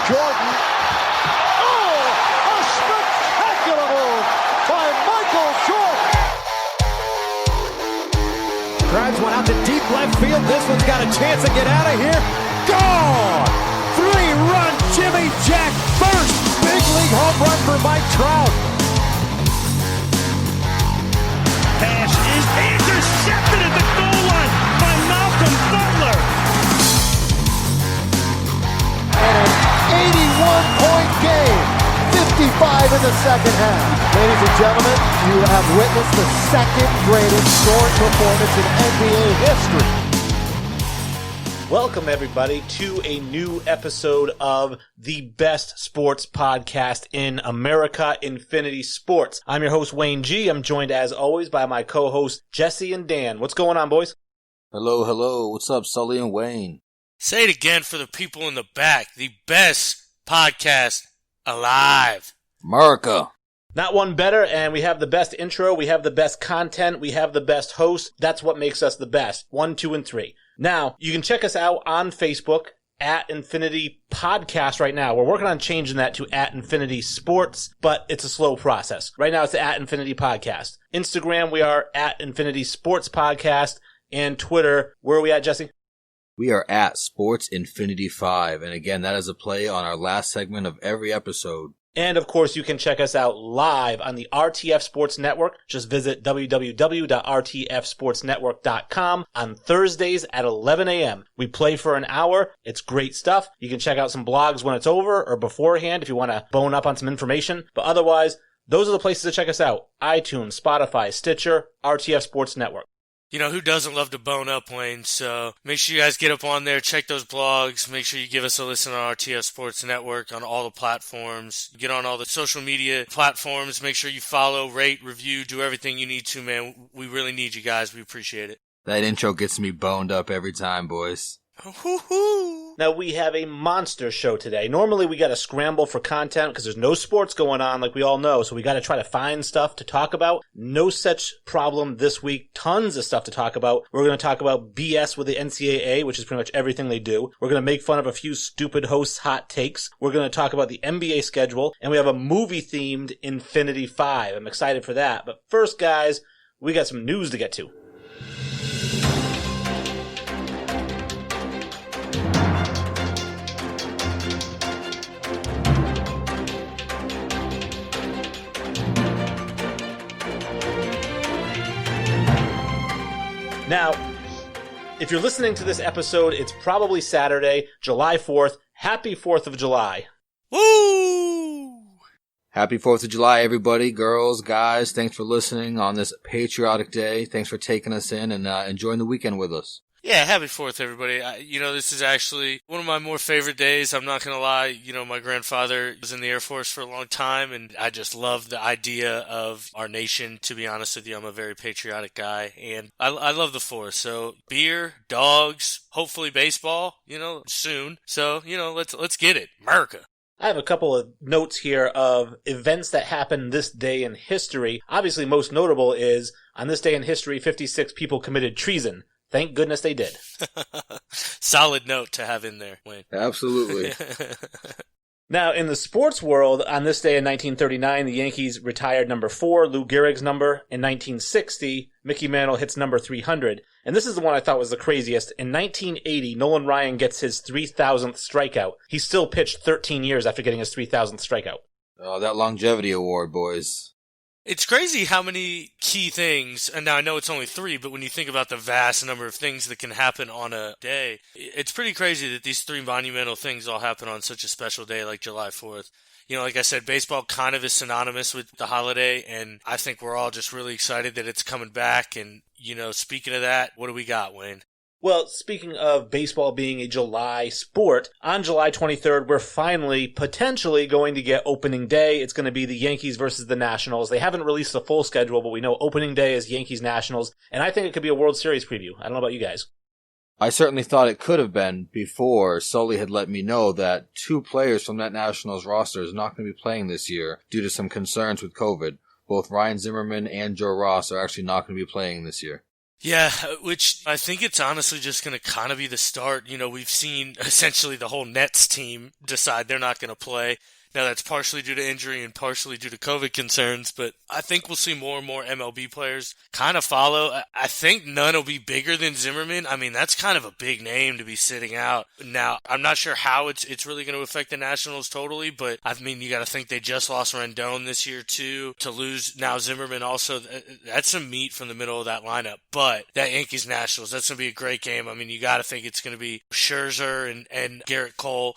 Jordan. Oh, a spectacular move by Michael Jordan. Drives one out to deep left field. This one's got a chance to get out of here. Gone! Three-run Jimmy Jack first big league home run for Mike Trout. Pass is intercepted at the goal line by Malcolm Butler. And an 81-point game, 55 in the second half. Ladies and gentlemen, you have witnessed the second greatest scoring performance in NBA history. Welcome, everybody, to a new episode of the best sports podcast in America, Infinity Sports. I'm your host, Wayne G. I'm joined, as always, by my co-hosts, Jesse and Dan. What's going on, boys? Hello, hello. What's up, Sully and Wayne? Say it again for the people in the back. The best podcast alive. America. Not one better, and we have the best intro, we have the best content, we have the best host. That's what makes us the best. 1, 2, and 3. Now, you can check us out on Facebook at Infinity Podcast right now. We're working on changing that to at Infinity Sports, but it's a slow process. Right now, it's at Infinity Podcast. Instagram, we are at Infinity Sports Podcast. And Twitter, where are we at, Jesse? We are at Sports Infinity 5. And again, that is a play on our last segment of every episode. And, of course, you can check us out live on the RTF Sports Network. Just visit www.rtfsportsnetwork.com on Thursdays at 11 a.m. We play for an hour. It's great stuff. You can check out some blogs when it's over or beforehand if you want to bone up on some information. But otherwise, those are the places to check us out. iTunes, Spotify, Stitcher, RTF Sports Network. You know, who doesn't love to bone up, Wayne? So make sure you guys get up on there, check those blogs, make sure you give us a listen on RTF Sports Network on all the platforms. Get on all the social media platforms. Make sure you follow, rate, review, do everything you need to, man. We really need you guys. We appreciate it. That intro gets me boned up every time, boys. Now, we have a monster show today. Normally, we got to scramble for content because there's no sports going on, like we all know, so we got to try to find stuff to talk about. No such problem this week. Tons of stuff to talk about. We're going to talk about BS with the NCAA, which is pretty much everything they do. We're going to make fun of a few stupid hosts' hot takes. We're going to talk about the NBA schedule, and we have a movie-themed Infinity 5. I'm excited for that. But first, guys, we got some news to get to. Now, if you're listening to this episode, it's probably Saturday, July 4th. Happy 4th of July. Woo! Happy 4th of July, everybody. Girls, guys, thanks for listening on this patriotic day. Thanks for taking us in and enjoying the weekend with us. Yeah, happy 4th, everybody. This is actually one of my more favorite days. I'm not going to lie. My grandfather was in the Air Force for a long time, and I just love the idea of our nation. To be honest with you, I'm a very patriotic guy, and I love the 4th. So beer, dogs, hopefully baseball, soon. So, let's get it. America. I have a couple of notes here of events that happened this day in history. Obviously, most notable is, on this day in history, 56 people committed treason. Thank goodness they did. Solid note to have in there, Wayne. Absolutely. Now, in the sports world, on this day in 1939, the Yankees retired number 4, Lou Gehrig's number. In 1960, Mickey Mantle hits number 300. And this is the one I thought was the craziest. In 1980, Nolan Ryan gets his 3,000th strikeout. He still pitched 13 years after getting his 3,000th strikeout. Oh, that longevity award, boys. It's crazy how many key things, and now I know it's only 3, but when you think about the vast number of things that can happen on a day, it's pretty crazy that these 3 monumental things all happen on such a special day like July 4th. Like I said, baseball kind of is synonymous with the holiday, and I think we're all just really excited that it's coming back. And, speaking of that, what do we got, Wayne? Well, speaking of baseball being a July sport, on July 23rd, we're finally potentially going to get opening day. It's going to be the Yankees versus the Nationals. They haven't released the full schedule, but we know opening day is Yankees-Nationals, and I think it could be a World Series preview. I don't know about you guys. I certainly thought it could have been before Sully had let me know that 2 players from that Nationals roster is not going to be playing this year due to some concerns with COVID. Both Ryan Zimmerman and Joe Ross are actually not going to be playing this year. Yeah, which I think it's honestly just going to kind of be the start. You know, we've seen essentially the whole Nets team decide they're not going to play. Now, that's partially due to injury and partially due to COVID concerns, but I think we'll see more and more MLB players kind of follow. I think none will be bigger than Zimmerman. I mean, that's kind of a big name to be sitting out. Now, I'm not sure how it's really going to affect the Nationals totally, but I mean, you got to think they just lost Rendon this year, too. To lose now Zimmerman also, that's some meat from the middle of that lineup. But that Yankees-Nationals, that's going to be a great game. I mean, you got to think it's going to be Scherzer and Garrett Cole,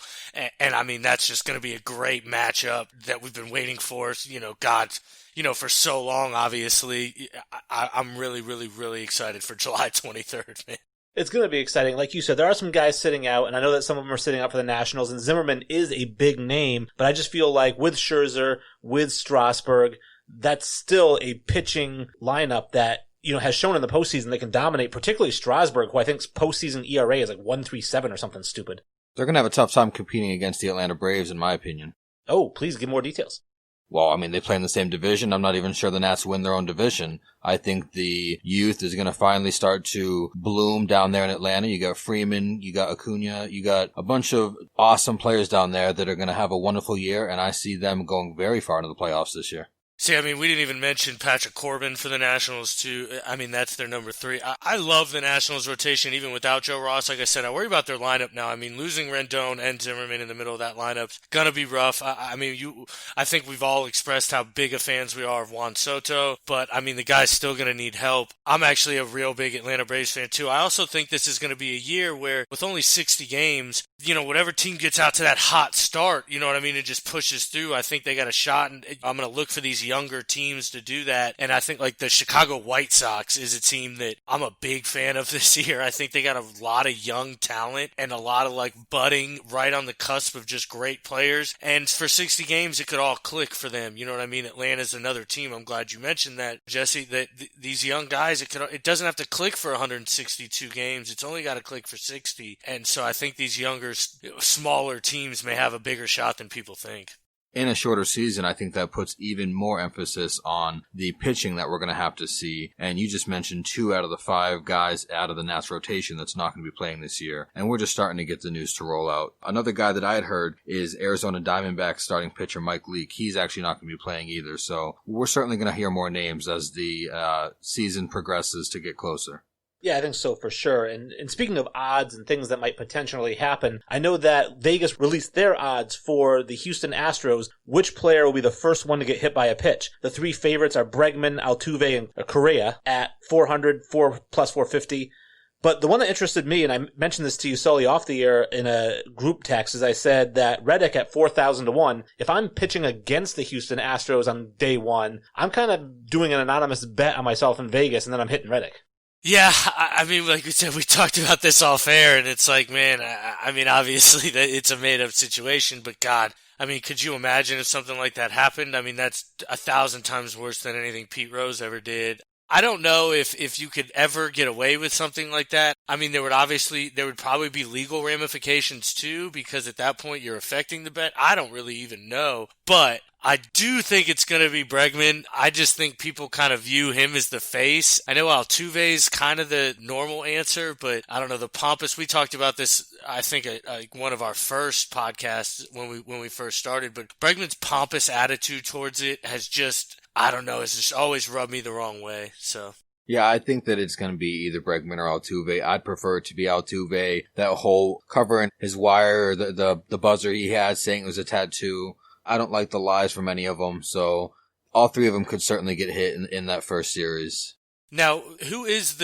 and I mean, that's just going to be a great matchup that we've been waiting for, for so long, obviously. I'm really, really, really excited for July 23rd, man. It's going to be exciting. Like you said, there are some guys sitting out, and I know that some of them are sitting out for the Nationals, and Zimmerman is a big name, but I just feel like with Scherzer, with Strasburg, that's still a pitching lineup that has shown in the postseason they can dominate, particularly Strasburg, who I think's postseason ERA is like 1.37 or something stupid. They're going to have a tough time competing against the Atlanta Braves, in my opinion. Oh, please give more details. Well, I mean, they play in the same division. I'm not even sure the Nats win their own division. I think the youth is going to finally start to bloom down there in Atlanta. You got Freeman, you got Acuna, you got a bunch of awesome players down there that are going to have a wonderful year, and I see them going very far into the playoffs this year. See, I mean, we didn't even mention Patrick Corbin for the Nationals, too. I mean, that's their number 3. I love the Nationals rotation, even without Joe Ross. Like I said, I worry about their lineup now. I mean, losing Rendon and Zimmerman in the middle of that lineup's going to be rough. I think we've all expressed how big of fans we are of Juan Soto, but, I mean, the guy's still going to need help. I'm actually a real big Atlanta Braves fan, too. I also think this is going to be a year where, with only 60 games, whatever team gets out to that hot start, you know what I mean, it just pushes through. I think they got a shot, and I'm going to look for these younger teams to do that. And I think like the Chicago White Sox is a team that I'm a big fan of this year. I think they got a lot of young talent and a lot of like budding right on the cusp of just great players. And for 60 games, it could all click for them. You know what I mean? Atlanta's another team. I'm glad you mentioned that, Jesse, that these young guys, it doesn't have to click for 162 games. It's only got to click for 60. And so I think these younger, smaller teams may have a bigger shot than people think. In a shorter season, I think that puts even more emphasis on the pitching that we're going to have to see. And you just mentioned 2 out of the 5 guys out of the Nats rotation that's not going to be playing this year. And we're just starting to get the news to roll out. Another guy that I had heard is Arizona Diamondbacks starting pitcher Mike Leake. He's actually not going to be playing either. So we're certainly going to hear more names as the season progresses to get closer. Yeah, I think so for sure. And speaking of odds and things that might potentially happen, I know that Vegas released their odds for the Houston Astros. Which player will be the first one to get hit by a pitch? The 3 favorites are Bregman, Altuve, and Correa at 400, 4 plus 450. But the one that interested me, and I mentioned this to you, Sully, off the air in a group text, is I said that Reddick at 4,000 to 1, if I'm pitching against the Houston Astros on day 1, I'm kind of doing an anonymous bet on myself in Vegas, and then I'm hitting Reddick. Yeah, I mean, like we said, we talked about this off air, and it's like, man, I mean, obviously it's a made-up situation, but God, I mean, could you imagine if something like that happened? I mean, that's 1,000 times worse than anything Pete Rose ever did. I don't know if you could ever get away with something like that. I mean, there would probably be legal ramifications too, because at that point you're affecting the bet. I don't really even know, but I do think it's going to be Bregman. I just think people kind of view him as the face. I know Altuve's kind of the normal answer, but I don't know, the pompous, we talked about this, I think, like one of our first podcasts when we first started, but Bregman's pompous attitude towards it has just, I don't know, it's just always rubbed me the wrong way, so. Yeah, I think that it's going to be either Bregman or Altuve. I'd prefer it to be Altuve. That whole covering his wire, the buzzer he had saying it was a tattoo. I don't like the lies from any of them, so all 3 of them could certainly get hit in that first series. Now, who is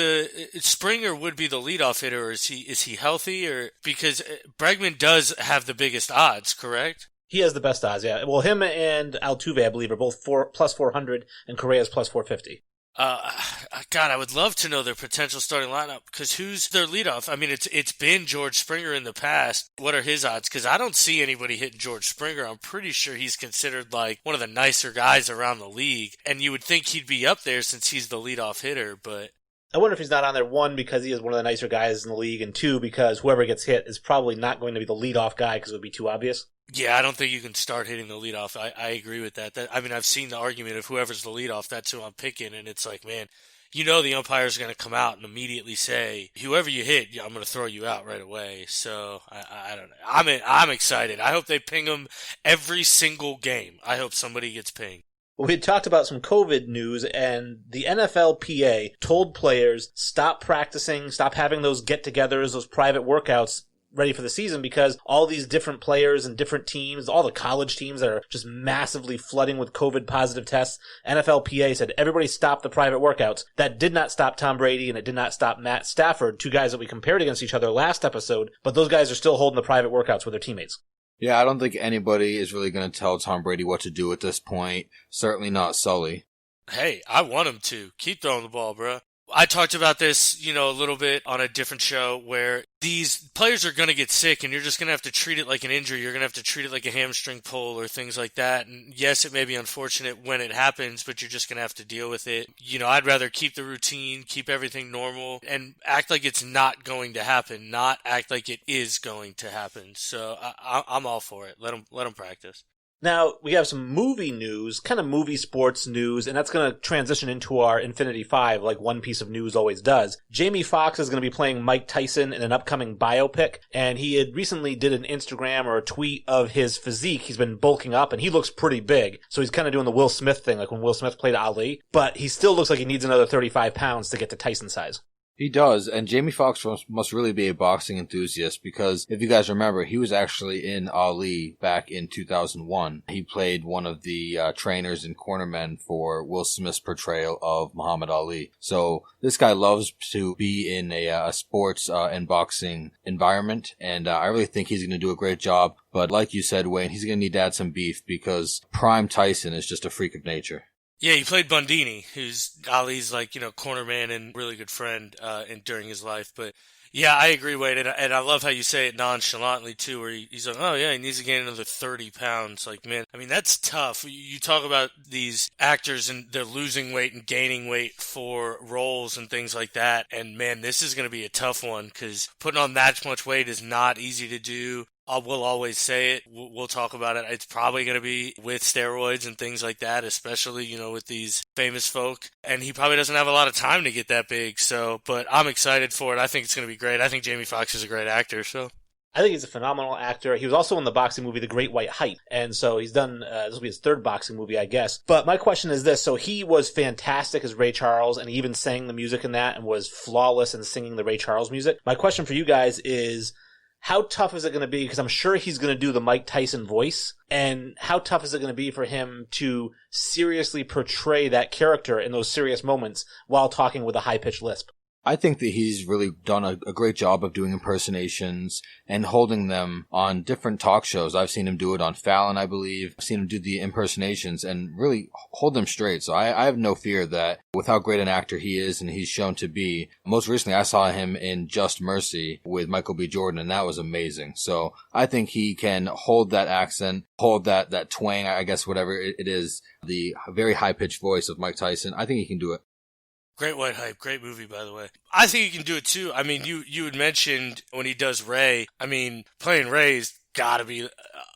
Springer would be the leadoff hitter, or is he healthy, or because Bregman does have the biggest odds, correct? He has the best odds, yeah. Well, him and Altuve, I believe, are both plus 400, and Correa's plus 450. God, I would love to know their potential starting lineup, because who's their leadoff? I mean, it's been George Springer in the past. What are his odds? Because I don't see anybody hitting George Springer. I'm pretty sure he's considered like one of the nicer guys around the league, and you would think he'd be up there since he's the leadoff hitter, but I wonder if he's not on there, 1, because he is one of the nicer guys in the league, and 2, because whoever gets hit is probably not going to be the leadoff guy because it would be too obvious. Yeah, I don't think you can start hitting the leadoff. I agree with that. I mean, I've seen the argument of whoever's the leadoff, that's who I'm picking, and it's like, man, you know the umpire's going to come out and immediately say, whoever you hit, I'm going to throw you out right away. So I don't know. I'm excited. I hope they ping him every single game. I hope somebody gets pinged. We had talked about some COVID news, and the NFLPA told players stop practicing, stop having those get-togethers, those private workouts ready for the season, because all these different players and different teams, all the college teams that are just massively flooding with COVID positive tests, NFLPA said everybody stop the private workouts. That did not stop Tom Brady, and it did not stop Matt Stafford, two guys that we compared against each other last episode, but those guys are still holding the private workouts with their teammates. Yeah, I don't think anybody is really going to tell Tom Brady what to do at this point. Certainly not Sully. Hey, I want him to. Keep throwing the ball, bro. I talked about this, a little bit on a different show where these players are going to get sick and you're just going to have to treat it like an injury. You're going to have to treat it like a hamstring pull or things like that. And yes, it may be unfortunate when it happens, but you're just going to have to deal with it. I'd rather keep the routine, keep everything normal, and act like it's not going to happen, not act like it is going to happen. So I'm all for it. Let them practice. Now, we have some movie news, kind of movie sports news, and that's going to transition into our Infinity 5 like one piece of news always does. Jamie Foxx is going to be playing Mike Tyson in an upcoming biopic, and he had recently did an Instagram or a tweet of his physique. He's been bulking up, and he looks pretty big, so he's kind of doing the Will Smith thing, like when Will Smith played Ali, but he still looks like he needs another 35 pounds to get to Tyson size. He does, and Jamie Foxx must really be a boxing enthusiast because if you guys remember, he was actually in Ali back in 2001. He played one of the trainers and cornermen for Will Smith's portrayal of Muhammad Ali. So this guy loves to be in a sports and boxing environment, and I really think he's going to do a great job. But like you said, Wayne, he's going to need to add some beef because Prime Tyson is just a freak of nature. Yeah, he played Bundini, who's Ali's cornerman and really good friend during his life. But yeah, I agree, Wade, and I love how you say it nonchalantly too, where he's like, oh yeah, he needs to gain another 30 pounds. Like, man, I mean, that's tough. You talk about these actors and they're losing weight and gaining weight for roles and things like that, and man, this is going to be a tough one because putting on that much weight is not easy to do. We'll always say it. We'll talk about it. It's probably going to be with steroids and things like that, especially, with these famous folk. And he probably doesn't have a lot of time to get that big. But I'm excited for it. I think it's going to be great. I think Jamie Foxx is a great actor. So I think he's a phenomenal actor. He was also in the boxing movie The Great White Hype. And so he's done, this will be his third boxing movie, I guess. But my question is this. So he was fantastic as Ray Charles, and he even sang the music in that and was flawless in singing the Ray Charles music. My question for you guys is, how tough is it going to be? Because I'm sure he's going to do the Mike Tyson voice. And how tough is it going to be for him to seriously portray that character in those serious moments while talking with a high-pitched lisp? I think that he's really done a great job of doing impersonations and holding them on different talk shows. I've seen him do it on Fallon, I believe. I've seen him do the impersonations and really hold them straight. So I have no fear that with how great an actor he is and he's shown to be. Most recently, I saw him in Just Mercy with Michael B. Jordan, and that was amazing. So I think he can hold that accent, hold that twang, I guess, whatever it is, the very high-pitched voice of Mike Tyson. I think he can do it. Great White Hype, great movie, by the way. I think he can do it too. I mean, you had mentioned when he does Ray. I mean, playing Ray's got to be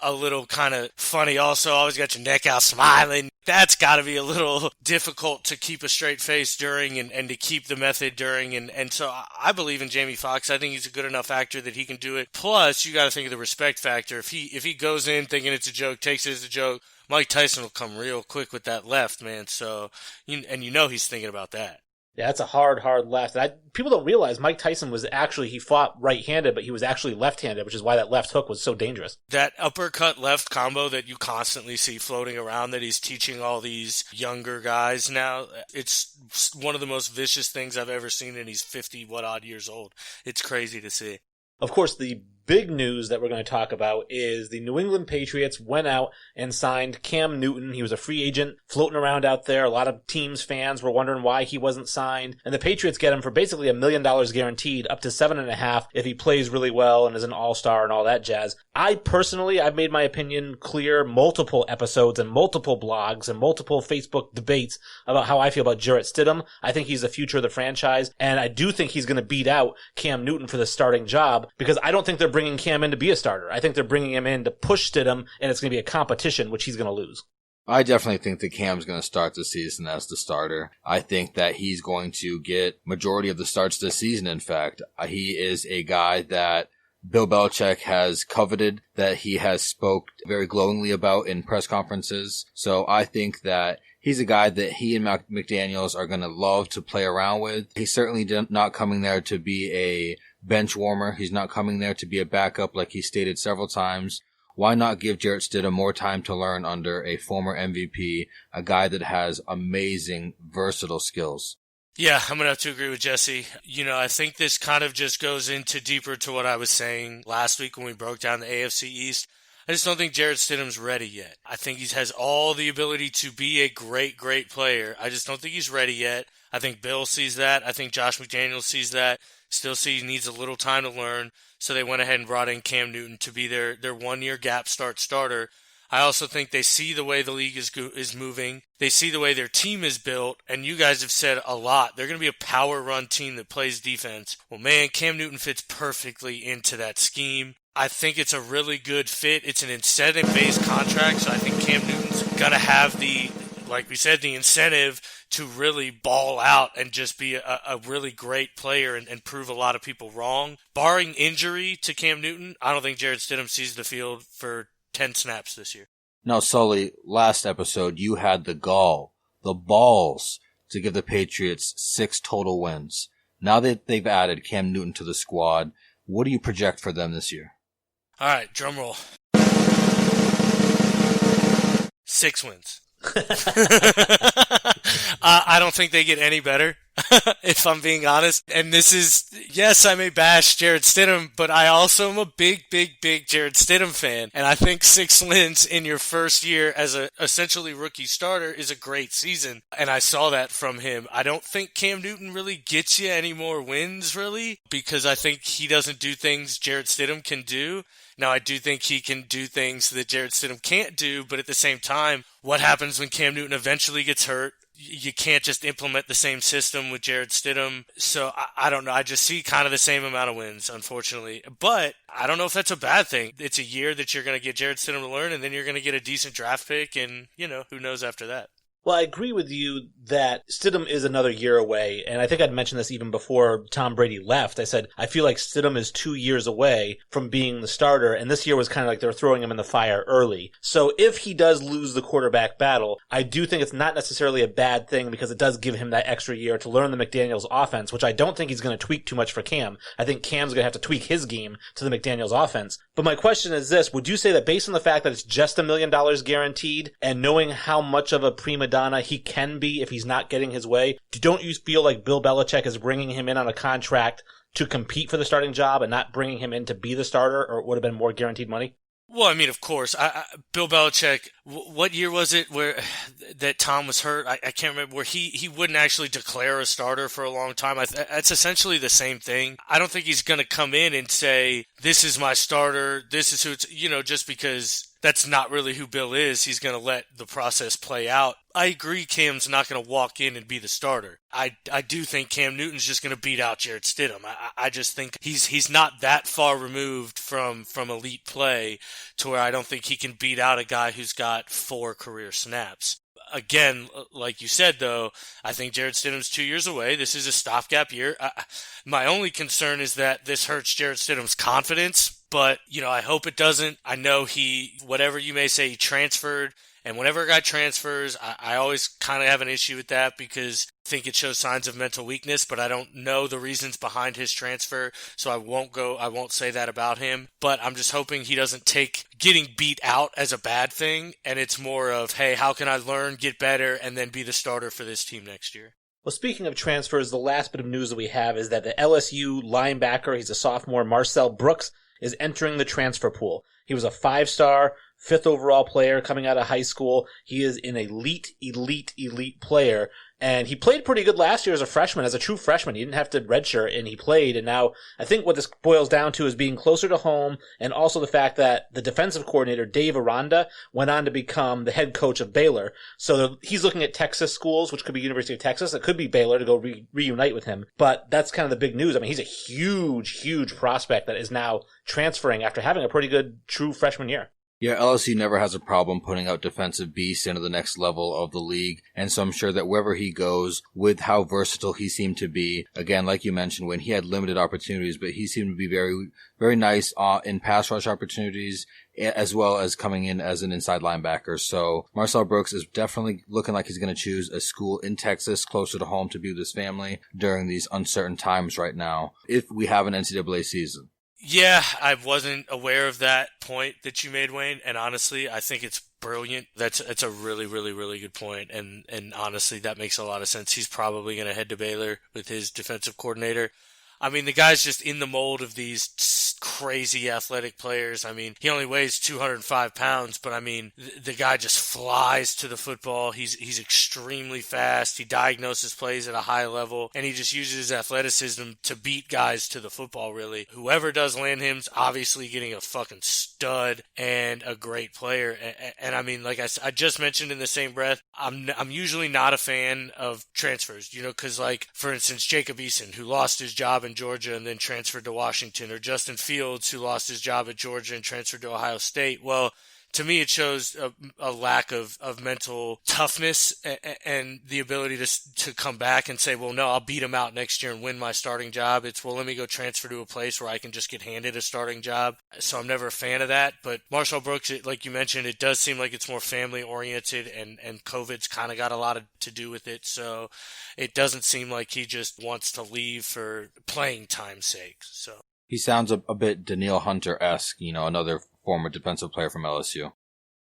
a little kind of funny. Also, always got your neck out smiling. That's got to be a little difficult to keep a straight face during and to keep the method during. And so I believe in Jamie Foxx. I think he's a good enough actor that he can do it. Plus, you got to think of the respect factor. If he goes in thinking it's a joke, takes it as a joke, Mike Tyson will come real quick with that left, man. So, he's thinking about that. Yeah, that's a hard left. And people don't realize Mike Tyson he fought right-handed, but he was actually left-handed, which is why that left hook was so dangerous. That uppercut left combo that you constantly see floating around that he's teaching all these younger guys now, it's one of the most vicious things I've ever seen, and he's 50-odd years old. It's crazy to see. Of course, the big news that we're going to talk about is the New England Patriots went out and signed Cam Newton. He was a free agent floating around out there. A lot of teams fans were wondering why he wasn't signed. And the Patriots get him for basically $1 million guaranteed, up to $7.5 million if he plays really well and is an all-star and all that jazz. I've made my opinion clear multiple episodes and multiple blogs and multiple Facebook debates about how I feel about Jarrett Stidham. I think he's the future of the franchise, and I do think he's going to beat out Cam Newton for the starting job because I don't think they're bringing Cam in to be a starter. I think they're bringing him in to push Stidham, and it's going to be a competition, which he's going to lose. I definitely think that Cam's going to start the season as the starter. I think that he's going to get majority of the starts this season, in fact. He is a guy that Bill Belichick has coveted, that he has spoke very glowingly about in press conferences. So I think that he's a guy that he and McDaniels are going to love to play around with. He's certainly not coming there to be a bench warmer. He's not coming there to be a backup like he stated several times. Why not give Jarrett Stidham more time to learn under a former MVP, a guy that has amazing, versatile skills? Yeah, I'm going to have to agree with Jesse. I think this kind of just goes into deeper to what I was saying last week when we broke down the AFC East. I just don't think Jarrett Stidham's ready yet. I think he has all the ability to be a great, great player. I just don't think he's ready yet. I think Bill sees that. I think Josh McDaniels sees that. Still sees he needs a little time to learn. So they went ahead and brought in Cam Newton to be their 1-year gap starter. I also think they see the way the league is moving. They see the way their team is built, and you guys have said a lot. They're going to be a power run team that plays defense. Well, man, Cam Newton fits perfectly into that scheme. I think it's a really good fit. It's an incentive-based contract, so I think Cam Newton's going to have like we said, the incentive to really ball out and just be a really great player and prove a lot of people wrong. Barring injury to Cam Newton, I don't think Jarrett Stidham sees the field for 10 snaps this year. Now, Sully, last episode, you had the balls to give the Patriots 6 total wins. Now that they've added Cam Newton to the squad, what do you project for them this year? All right, drum roll. 6 wins. I don't think they get any better, if I'm being honest. And yes, I may bash Jarrett Stidham, but I also am a big Jarrett Stidham fan. And I think 6 wins in your first year as a essentially rookie starter is a great season. And I saw that from him. I don't think Cam Newton really gets you any more wins, really, because I think he doesn't do things Jarrett Stidham can do. Now, I do think he can do things that Jarrett Stidham can't do, but at the same time, what happens when Cam Newton eventually gets hurt? You can't just implement the same system with Jarrett Stidham. So I don't know. I just see kind of the same amount of wins, unfortunately. But I don't know if that's a bad thing. It's a year that you're going to get Jarrett Stidham to learn, and then you're going to get a decent draft pick, and, who knows after that. Well, I agree with you that Stidham is another year away, and I think I'd mentioned this even before Tom Brady left. I said, I feel like Stidham is 2 years away from being the starter, and this year was kind of like they were throwing him in the fire early. So if he does lose the quarterback battle, I do think it's not necessarily a bad thing because it does give him that extra year to learn the McDaniels offense, which I don't think he's going to tweak too much for Cam. I think Cam's going to have to tweak his game to the McDaniels offense. But my question is this, would you say that based on the fact that it's just $1 million guaranteed, and knowing how much of a prima donna he can be if he's not getting his way, don't you feel like Bill Belichick is bringing him in on a contract to compete for the starting job and not bringing him in to be the starter, or it would have been more guaranteed money? Well, I mean, of course, Bill Belichick, what year was it where that Tom was hurt? I can't remember, where he wouldn't actually declare a starter for a long time. It's essentially the same thing. I don't think he's going to come in and say, this is my starter, this is who it's, just because that's not really who Bill is. He's going to let the process play out. I agree Cam's not going to walk in and be the starter. I do think Cam Newton's just going to beat out Jarrett Stidham. I just think he's not that far removed from elite play to where I don't think he can beat out a guy who's got 4 career snaps. Again, like you said, though, I think Jarrett Stidham's 2 years away. This is a stopgap year. My only concern is that this hurts Jarrett Stidham's confidence, but, I hope it doesn't. I know whatever you may say, he transferred. And whenever a guy transfers, I always kind of have an issue with that because I think it shows signs of mental weakness, but I don't know the reasons behind his transfer, so I won't say that about him. But I'm just hoping he doesn't take getting beat out as a bad thing, and it's more of, hey, how can I learn, get better, and then be the starter for this team next year? Well, speaking of transfers, the last bit of news that we have is that the LSU linebacker, he's a sophomore, Marcel Brooks, is entering the transfer pool. He was a 5-star, 5th overall player coming out of high school. He is an elite player. And he played pretty good last year as a freshman, as a true freshman. He didn't have to redshirt, and he played. And now I think what this boils down to is being closer to home, and also the fact that the defensive coordinator, Dave Aranda, went on to become the head coach of Baylor. So he's looking at Texas schools, which could be University of Texas. It could be Baylor to go reunite with him. But that's kind of the big news. I mean, he's a huge prospect that is now transferring after having a pretty good true freshman year. Yeah, LSU never has a problem putting out defensive beasts into the next level of the league. And so I'm sure that wherever he goes, with how versatile he seemed to be, again, like you mentioned, when he had limited opportunities, but he seemed to be very, very nice in pass rush opportunities, as well as coming in as an inside linebacker. So Marcel Brooks is definitely looking like he's going to choose a school in Texas closer to home to be with his family during these uncertain times right now, if we have an NCAA season. Yeah, I wasn't aware of that point that you made, Wayne, and honestly, I think it's brilliant. It's a really, really, really good point, and honestly, that makes a lot of sense. He's probably going to head to Baylor with his defensive coordinator. I mean, the guy's just in the mold of these crazy athletic players. I mean, he only weighs 205 pounds, but I mean, the guy just flies to the football. He's extremely fast. He diagnoses plays at a high level, and he just uses his athleticism to beat guys to the football, really. Whoever does land him's obviously getting a fucking stud and a great player. And I mean, like I just mentioned in the same breath, I'm usually not a fan of transfers, because like, for instance, Jacob Eason, who lost his job in Georgia and then transferred to Washington, or Justin Fields, who lost his job at Georgia and transferred to Ohio State. Well, to me, it shows a lack of mental toughness and the ability to come back and say, well, no, I'll beat him out next year and win my starting job. It's, well, let me go transfer to a place where I can just get handed a starting job. So I'm never a fan of that. But Marshall Brooks, like you mentioned, it does seem like it's more family-oriented, and COVID's kind of got a lot to do with it. So it doesn't seem like he just wants to leave for playing time's sake. So he sounds a bit Danielle Hunter-esque, another former defensive player from LSU.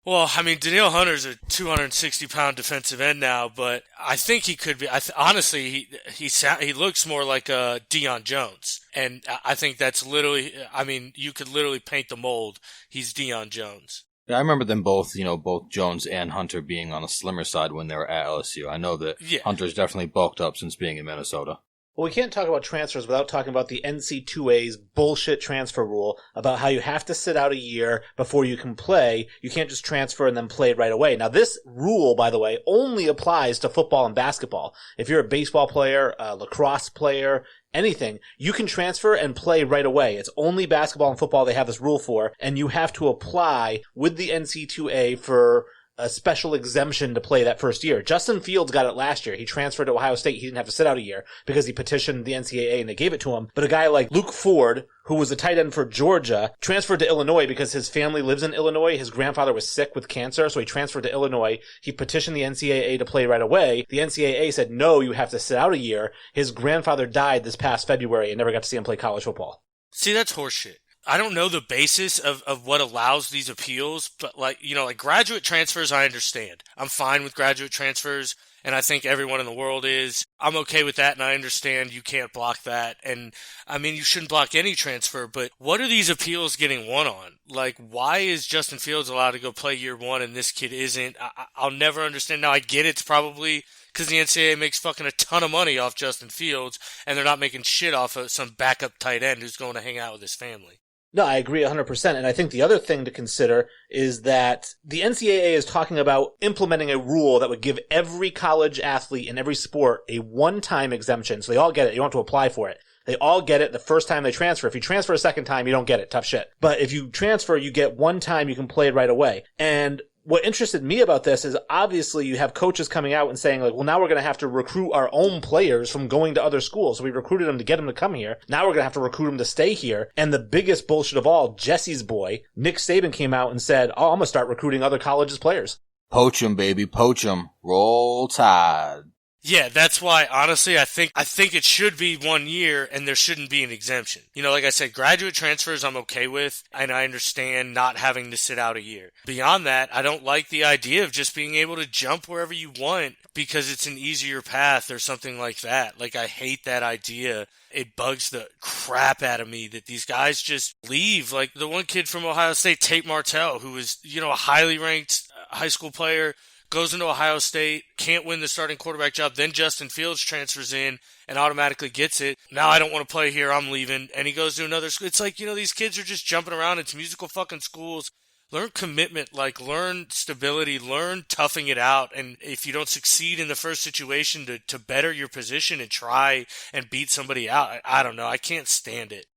Well, I mean, Danielle Hunter's a 260-pound defensive end now, but I think he could be. Honestly, he looks more like Deion Jones, and I think that's literally. I mean, you could literally paint the mold. He's Deion Jones. Yeah, I remember them both, both Jones and Hunter being on a slimmer side when they were at LSU. I know that Hunter's definitely bulked up since being in Minnesota. Well, we can't talk about transfers without talking about the NC2A's bullshit transfer rule about how you have to sit out a year before you can play. You can't just transfer and then play right away. Now, this rule, by the way, only applies to football and basketball. If you're a baseball player, a lacrosse player, anything, you can transfer and play right away. It's only basketball and football they have this rule for, and you have to apply with the NC2A for a special exemption to play that first year. Justin Fields got it last year. He transferred to Ohio State. He didn't have to sit out a year because he petitioned the NCAA and they gave it to him. But a guy like Luke Ford, who was a tight end for Georgia, transferred to Illinois because his family lives in Illinois. His grandfather was sick with cancer, so he transferred to Illinois. He petitioned the NCAA to play right away. The NCAA said, no, you have to sit out a year. His grandfather died this past February and never got to see him play college football. See, that's horseshit. I don't know the basis of what allows these appeals, but like graduate transfers, I understand. I'm fine with graduate transfers, and I think everyone in the world is. I'm okay with that, and I understand you can't block that. And I mean, you shouldn't block any transfer, but what are these appeals getting won on? Like, why is Justin Fields allowed to go play year one and this kid isn't? I'll never understand. Now, I get it's probably because the NCAA makes fucking a ton of money off Justin Fields, and they're not making shit off of some backup tight end who's going to hang out with his family. No, I agree 100%. And I think the other thing to consider is that the NCAA is talking about implementing a rule that would give every college athlete in every sport a one-time exemption. So they all get it. You don't have to apply for it. They all get it the first time they transfer. If you transfer a second time, you don't get it. Tough shit. But if you transfer, you get one time, you can play it right away. And what interested me about this is obviously you have coaches coming out and saying like, well, now we're going to have to recruit our own players from going to other schools. So we recruited them to get them to come here. Now we're going to have to recruit them to stay here. And the biggest bullshit of all, Jesse's boy, Nick Saban came out and said, oh, I'm going to start recruiting other colleges' players. Poach 'em, baby. Poach 'em. Roll Tide. Yeah, that's why, honestly, I think it should be 1 year and there shouldn't be an exemption. Like I said, graduate transfers I'm okay with, and I understand not having to sit out a year. Beyond that, I don't like the idea of just being able to jump wherever you want because it's an easier path or something like that. Like, I hate that idea. It bugs the crap out of me that these guys just leave. Like, the one kid from Ohio State, Tate Martell, who was, a highly ranked high school player, goes into Ohio State, can't win the starting quarterback job, then Justin Fields transfers in and automatically gets it. Now I don't want to play here, I'm leaving. And he goes to another school. It's like, these kids are just jumping around. It's musical fucking schools. Learn commitment, learn stability, learn toughing it out. And if you don't succeed in the first situation to better your position and try and beat somebody out, I don't know. I can't stand it.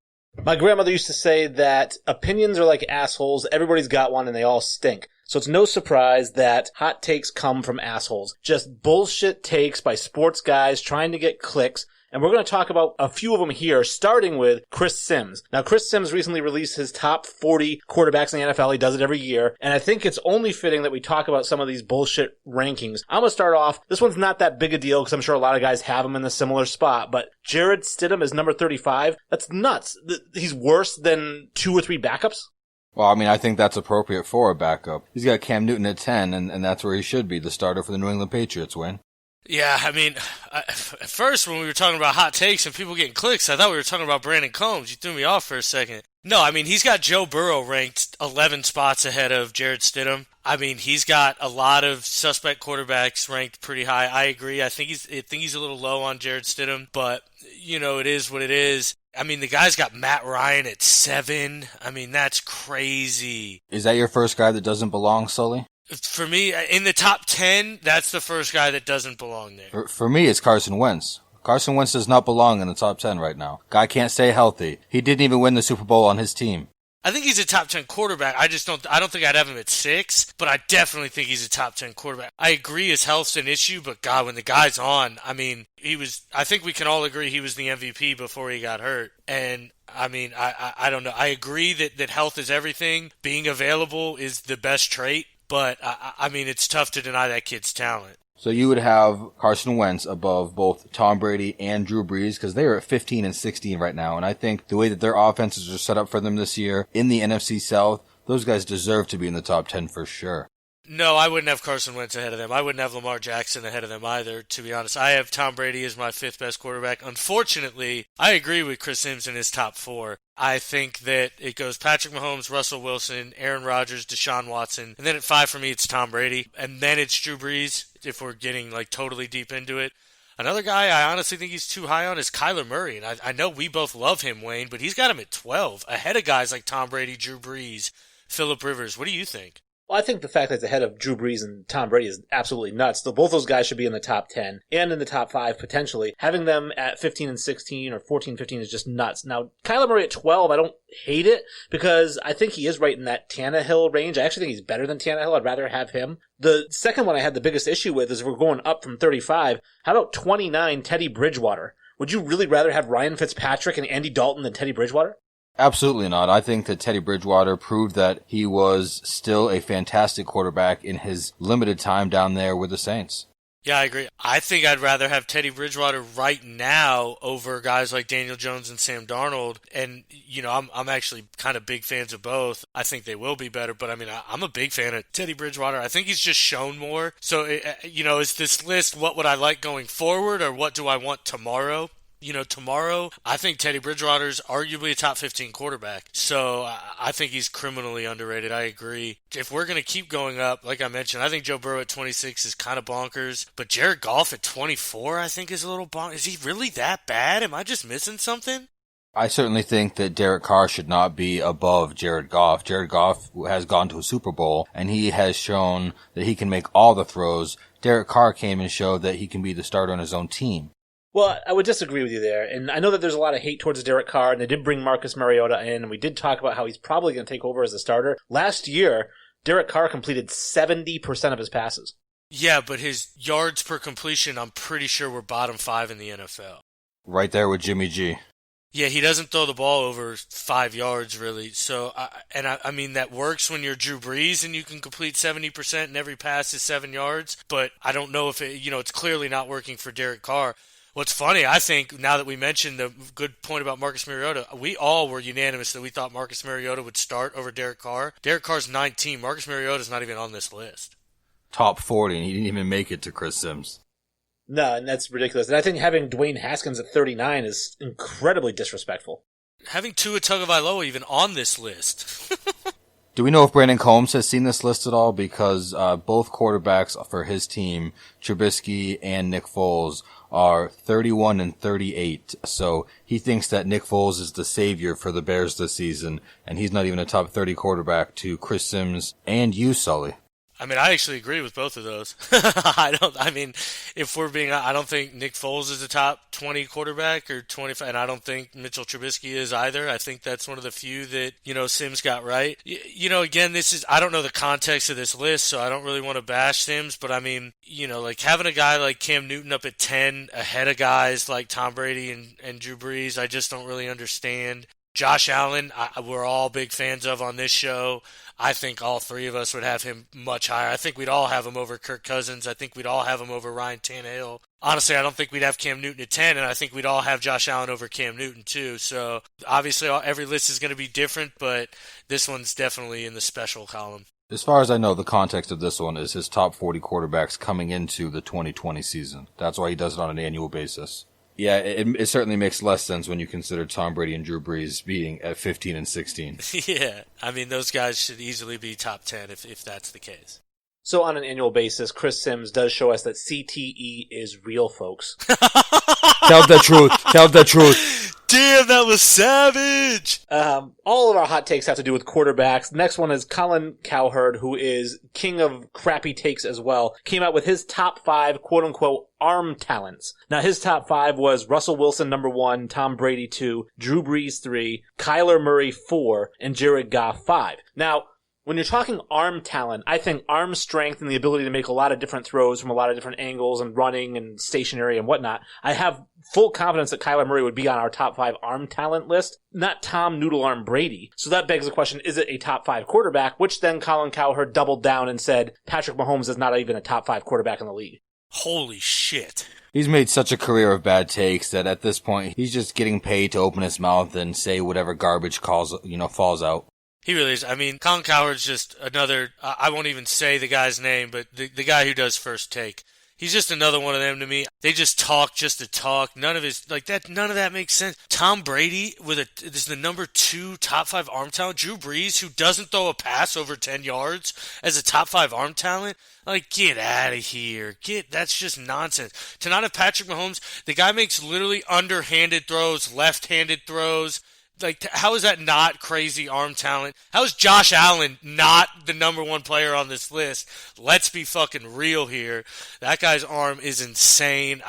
My grandmother used to say that opinions are like assholes. Everybody's got one and they all stink. So it's no surprise that hot takes come from assholes. Just bullshit takes by sports guys trying to get clicks. And we're going to talk about a few of them here, starting with Chris Sims. Now, Chris Sims recently released his top 40 quarterbacks in the NFL. He does it every year. And I think it's only fitting that we talk about some of these bullshit rankings. I'm going to start off. This one's not that big a deal because I'm sure a lot of guys have him in a similar spot. But Jared Stidham is number 35. That's nuts. He's worse than 2 or 3 backups. Well, I mean, I think that's appropriate for a backup. He's got Cam Newton at 10, and that's where he should be, the starter for the New England Patriots, Wayne. Yeah, I mean, at first when we were talking about hot takes and people getting clicks, I thought we were talking about Brandon Combs. You threw me off for a second. No, I mean, he's got Joe Burrow ranked 11 spots ahead of Jared Stidham. I mean, he's got a lot of suspect quarterbacks ranked pretty high. I agree. I think he's a little low on Jared Stidham, but, you know, it is what it is. I mean, the guy's got Matt Ryan at 7. I mean, that's crazy. Is that your first guy that doesn't belong, Sully? For me, in the top 10, that's the first guy that doesn't belong there. For me, it's Carson Wentz. Carson Wentz does not belong in the top 10 right now. Guy can't stay healthy. He didn't even win the Super Bowl on his team. I think he's a top 10 quarterback. I don't think I'd have him at 6, but I definitely think he's a top 10 quarterback. I agree his health's an issue, but God, when the guy's on, I mean, I think we can all agree he was the MVP before he got hurt. And I mean, I don't know. I agree that health is everything. Being available is the best trait. But, I mean, it's tough to deny that kid's talent. So you would have Carson Wentz above both Tom Brady and Drew Brees because they are at 15 and 16 right now. And I think the way that their offenses are set up for them this year in the NFC South, those guys deserve to be in the top 10 for sure. No, I wouldn't have Carson Wentz ahead of them. I wouldn't have Lamar Jackson ahead of them either, to be honest. I have Tom Brady as my 5th best quarterback. Unfortunately, I agree with Chris Sims in his top 4. I think that it goes Patrick Mahomes, Russell Wilson, Aaron Rodgers, Deshaun Watson. And then at 5 for me, it's Tom Brady. And then it's Drew Brees, if we're getting like totally deep into it. Another guy I honestly think he's too high on is Kyler Murray. And I know we both love him, Wayne, but he's got him at 12, ahead of guys like Tom Brady, Drew Brees, Phillip Rivers. What do you think? Well, I think the fact that it's ahead of Drew Brees and Tom Brady is absolutely nuts. So both those guys should be in the top 10 and in the top 5 potentially. Having them at 15 and 16 or 14, 15 is just nuts. Now, Kyler Murray at 12, I don't hate it because I think he is right in that Tannehill range. I actually think he's better than Tannehill. I'd rather have him. The second one I had the biggest issue with is if we're going up from 35. How about 29, Teddy Bridgewater? Would you really rather have Ryan Fitzpatrick and Andy Dalton than Teddy Bridgewater? Absolutely not. I think that Teddy Bridgewater proved that he was still a fantastic quarterback in his limited time down there with the Saints. Yeah, I agree. I think I'd rather have Teddy Bridgewater right now over guys like Daniel Jones and Sam Darnold. And, you know, I'm actually kind of big fans of both. I think they will be better, but I mean, I'm a big fan of Teddy Bridgewater. I think he's just shown more. So, you know, is this list what would I like going forward or what do I want tomorrow? You know, tomorrow, I think Teddy Bridgewater's arguably a top 15 quarterback. So I think he's criminally underrated. I agree. If we're going to keep going up, like I mentioned, I think Joe Burrow at 26 is kind of bonkers. But Jared Goff at 24, I think is a little bonkers. Is he really that bad? Am I just missing something? I certainly think that Derek Carr should not be above Jared Goff. Jared Goff has gone to a Super Bowl, and he has shown that he can make all the throws. Derek Carr came and showed that he can be the starter on his own team. Well, I would disagree with you there, and I know that there's a lot of hate towards Derek Carr, and they did bring Marcus Mariota in, and we did talk about how he's probably going to take over as a starter. Last year, Derek Carr completed 70% of his passes. Yeah, but his yards per completion, I'm pretty sure were bottom 5 in the NFL. Right there with Jimmy G. Yeah, he doesn't throw the ball over 5 yards, really. So, I mean, that works when you're Drew Brees and you can complete 70% and every pass is 7 yards, but I don't know if it's clearly not working for Derek Carr. What's funny, I think, now that we mentioned the good point about Marcus Mariota, we all were unanimous that we thought Marcus Mariota would start over Derek Carr. Derek Carr's 19. Marcus Mariota's not even on this list. Top 40, and he didn't even make it to Chris Sims. No, and that's ridiculous. And I think having Dwayne Haskins at 39 is incredibly disrespectful. Having Tua Tagovailoa even on this list. Do we know if Brandon Combs has seen this list at all? Because both quarterbacks for his team, Trubisky and Nick Foles, are 31 and 38. So he thinks that Nick Foles is the savior for the Bears this season, and he's not even a top 30 quarterback to Chris Sims and you, Sully. I mean, I actually agree with both of those. I don't think Nick Foles is a top 20 quarterback or 25, and I don't think Mitchell Trubisky is either. I think that's one of the few that, Sims got right. Again, I don't know the context of this list, so I don't really want to bash Sims, but I mean, like having a guy like Cam Newton up at 10 ahead of guys like Tom Brady and Drew Brees, I just don't really understand. Josh Allen, we're all big fans of on this show. I think all three of us would have him much higher. I think we'd all have him over Kirk Cousins. I think we'd all have him over Ryan Tannehill. Honestly, I don't think we'd have Cam Newton at 10, and I think we'd all have Josh Allen over Cam Newton too. So obviously every list is going to be different, but this one's definitely in the special column. As far as I know, the context of this one is his top 40 quarterbacks coming into the 2020 season. That's why he does it on an annual basis. Yeah, it certainly makes less sense when you consider Tom Brady and Drew Brees being at 15 and 16. Yeah, I mean, those guys should easily be top 10 if that's the case. So on an annual basis, Chris Sims does show us that CTE is real, folks. Tell the truth. Tell the truth. Damn, that was savage! All of our hot takes have to do with quarterbacks. Next one is Colin Cowherd, who is king of crappy takes as well. Came out with his top 5, quote-unquote, arm talents. Now, his top 5 was Russell Wilson, number 1, Tom Brady, 2, Drew Brees, 3, Kyler Murray, 4, and Jared Goff, 5. Now, when you're talking arm talent, I think arm strength and the ability to make a lot of different throws from a lot of different angles and running and stationary and whatnot, I have full confidence that Kyler Murray would be on our top 5 arm talent list, not Tom Noodle Arm Brady. So that begs the question, is it a top 5 quarterback? Which then Colin Cowherd doubled down and said Patrick Mahomes is not even a top 5 quarterback in the league. Holy shit. He's made such a career of bad takes that at this point, he's just getting paid to open his mouth and say whatever garbage falls out. He really is. I mean, Colin Cowherd's just another, I won't even say the guy's name, but the guy who does First Take. He's just another one of them to me. They just talk just to talk. None of that makes sense. Tom Brady is the number 2 top 5 arm talent. Drew Brees, who doesn't throw a pass over 10 yards as a top 5 arm talent. Like, get out of here. That's just nonsense. To not have Patrick Mahomes, the guy makes literally underhanded throws, left-handed throws. Like, how is that not crazy arm talent? How is Josh Allen not the number 1 player on this list? Let's be fucking real here. That guy's arm is insane.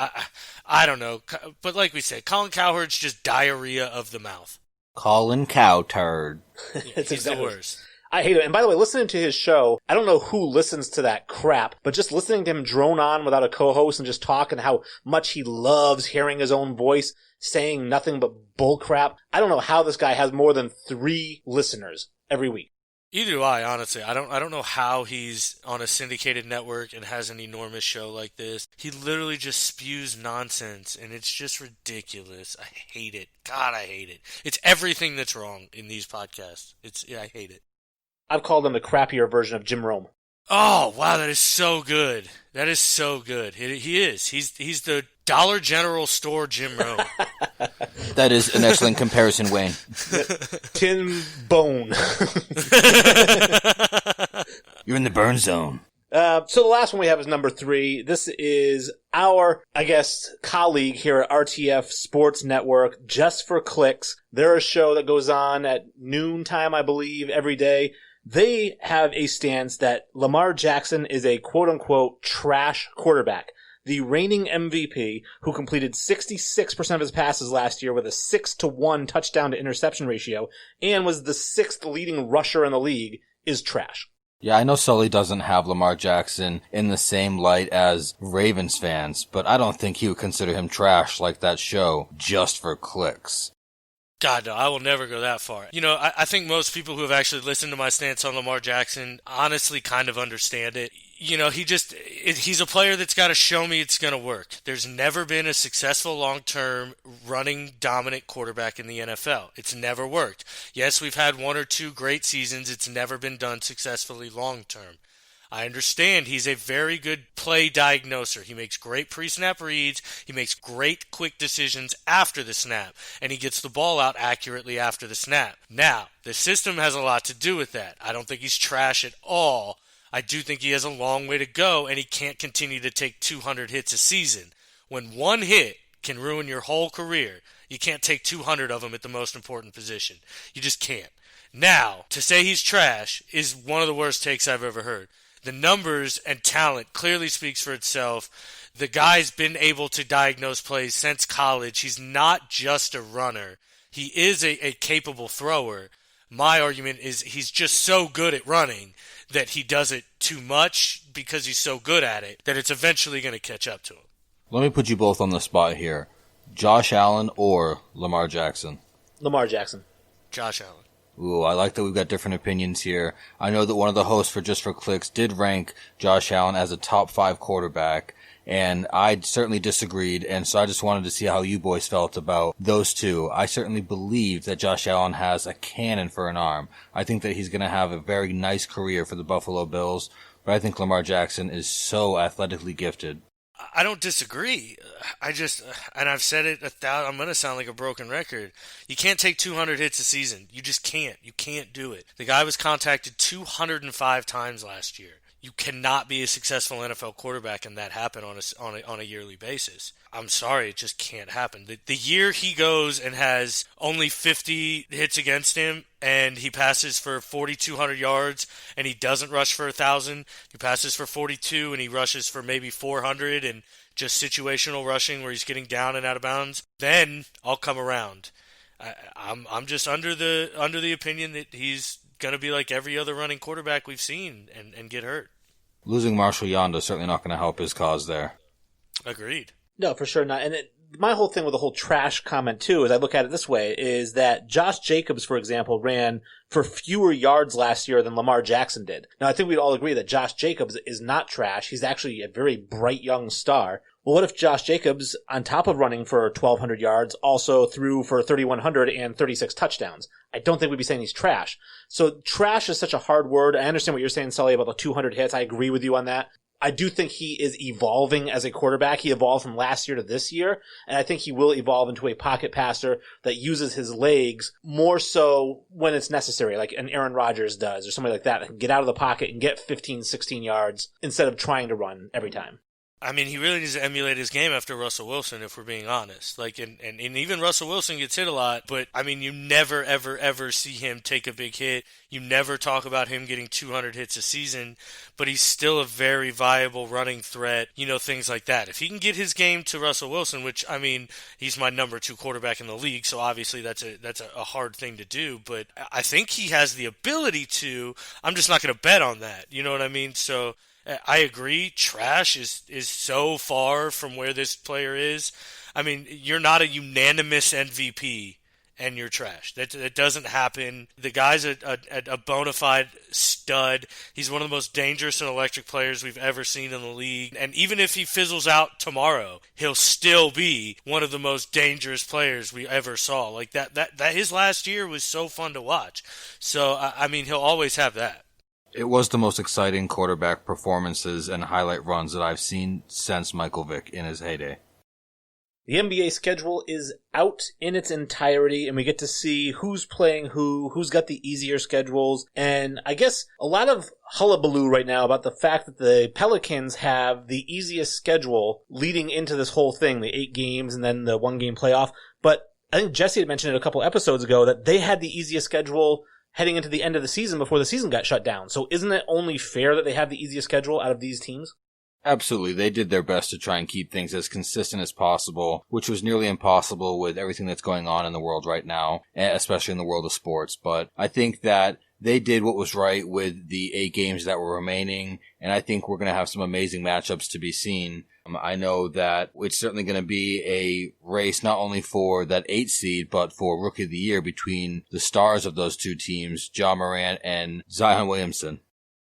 I don't know. But like we said, Colin Cowherd's just diarrhea of the mouth. Colin Cowherd. He's the worst. I hate him. And by the way, listening to his show, I don't know who listens to that crap, but just listening to him drone on without a co-host and just talk and how much he loves hearing his own voice, saying nothing but bullcrap. I don't know how this guy has more than 3 listeners every week. Either do I, honestly. I don't know how he's on a syndicated network and has an enormous show like this. He literally just spews nonsense, and it's just ridiculous. I hate it. God, I hate it. It's everything that's wrong in these podcasts. I hate it. I've called him the crappier version of Jim Rome. Oh, wow, that is so good. That is so good. He is. He's the Dollar General store Jim Rome. That is an excellent comparison, Wayne. Tin Bone. You're in the burn zone. So the last one we have is number 3. This is our, colleague here at RTF Sports Network, Just for Clicks. They're a show that goes on at noontime, I believe, every day. They have a stance that Lamar Jackson is a quote-unquote trash quarterback. The reigning MVP, who completed 66% of his passes last year with a 6-to-1 touchdown to interception ratio, and was the 6th leading rusher in the league, is trash. Yeah, I know Sully doesn't have Lamar Jackson in the same light as Ravens fans, but I don't think he would consider him trash like that show, Just for Clicks. God, no, I will never go that far. I think most people who have actually listened to my stance on Lamar Jackson honestly kind of understand it. He's a player that's got to show me it's going to work. There's never been a successful long-term running dominant quarterback in the NFL. It's never worked. Yes, we've had 1 or 2 great seasons. It's never been done successfully long-term. I understand he's a very good play diagnoser. He makes great pre-snap reads. He makes great quick decisions after the snap. And he gets the ball out accurately after the snap. Now, the system has a lot to do with that. I don't think he's trash at all. I do think he has a long way to go, and he can't continue to take 200 hits a season. When 1 hit can ruin your whole career, you can't take 200 of them at the most important position. You just can't. Now, to say he's trash is one of the worst takes I've ever heard. The numbers and talent clearly speaks for itself. The guy's been able to diagnose plays since college. He's not just a runner. He is a capable thrower. My argument is he's just so good at running that he does it too much because he's so good at it that it's eventually going to catch up to him. Let me put you both on the spot here. Josh Allen or Lamar Jackson? Lamar Jackson. Josh Allen. Ooh, I like that we've got different opinions here. I know that one of the hosts for Just for Clicks did rank Josh Allen as a top 5 quarterback, and I certainly disagreed, and so I just wanted to see how you boys felt about those two. I certainly believe that Josh Allen has a cannon for an arm. I think that he's going to have a very nice career for the Buffalo Bills, but I think Lamar Jackson is so athletically gifted. I don't disagree. And I've said it I'm going to sound like a broken record. You can't take 200 hits a season. You just can't. You can't do it. The guy was contacted 205 times last year. You cannot be a successful NFL quarterback and that happen on a yearly basis. I'm sorry, it just can't happen. The year he goes and has only 50 hits against him and he passes for 4,200 yards and he doesn't rush for 1,000, he passes for 42 and he rushes for maybe 400 and just situational rushing where he's getting down and out of bounds, then I'll come around. I'm just under the opinion that he's going to be like every other running quarterback we've seen and get hurt. Losing Marshall Yanda is certainly not going to help his cause there. Agreed. No, for sure not. And my whole thing with the whole trash comment, too, as I look at it this way, is that Josh Jacobs, for example, ran for fewer yards last year than Lamar Jackson did. Now, I think we'd all agree that Josh Jacobs is not trash. He's actually a very bright young star. Well, what if Josh Jacobs, on top of running for 1,200 yards, also threw for 3,100 and 36 touchdowns? I don't think we'd be saying he's trash. So trash is such a hard word. I understand what you're saying, Sully, about the 200 hits. I agree with you on that. I do think he is evolving as a quarterback. He evolved from last year to this year, and I think he will evolve into a pocket passer that uses his legs more so when it's necessary, like an Aaron Rodgers does or somebody like that can get out of the pocket and get 15, 16 yards instead of trying to run every time. I mean, he really needs to emulate his game after Russell Wilson, if we're being honest. And even Russell Wilson gets hit a lot, but I mean, you never, ever, ever see him take a big hit. You never talk about him getting 200 hits a season, but he's still a very viable running threat, things like that. If he can get his game to Russell Wilson, which, I mean, he's my number 2 quarterback in the league, so obviously that's a hard thing to do, but I think he has the ability to. I'm just not going to bet on that. You know what I mean? So I agree. Trash is so far from where this player is. I mean, you're not a unanimous MVP and you're trash. That doesn't happen. The guy's a bona fide stud. He's one of the most dangerous and electric players we've ever seen in the league. And even if he fizzles out tomorrow, he'll still be one of the most dangerous players we ever saw. Like that his last year was so fun to watch. So I mean, he'll always have that. It was the most exciting quarterback performances and highlight runs that I've seen since Michael Vick in his heyday. The NBA schedule is out in its entirety, and we get to see who's playing who's got the easier schedules, and I guess a lot of hullabaloo right now about the fact that the Pelicans have the easiest schedule leading into this whole thing, the 8 games and then the 1-game playoff. But I think Jesse had mentioned it a couple episodes ago that they had the easiest schedule heading into the end of the season before the season got shut down. So isn't it only fair that they have the easiest schedule out of these teams? Absolutely. They did their best to try and keep things as consistent as possible, which was nearly impossible with everything that's going on in the world right now, especially in the world of sports. But I think that they did what was right with the 8 games that were remaining, and I think we're going to have some amazing matchups to be seen. I know that it's certainly going to be a race not only for that 8 seed, but for Rookie of the Year between the stars of those 2 teams, Ja Morant and Zion Williamson.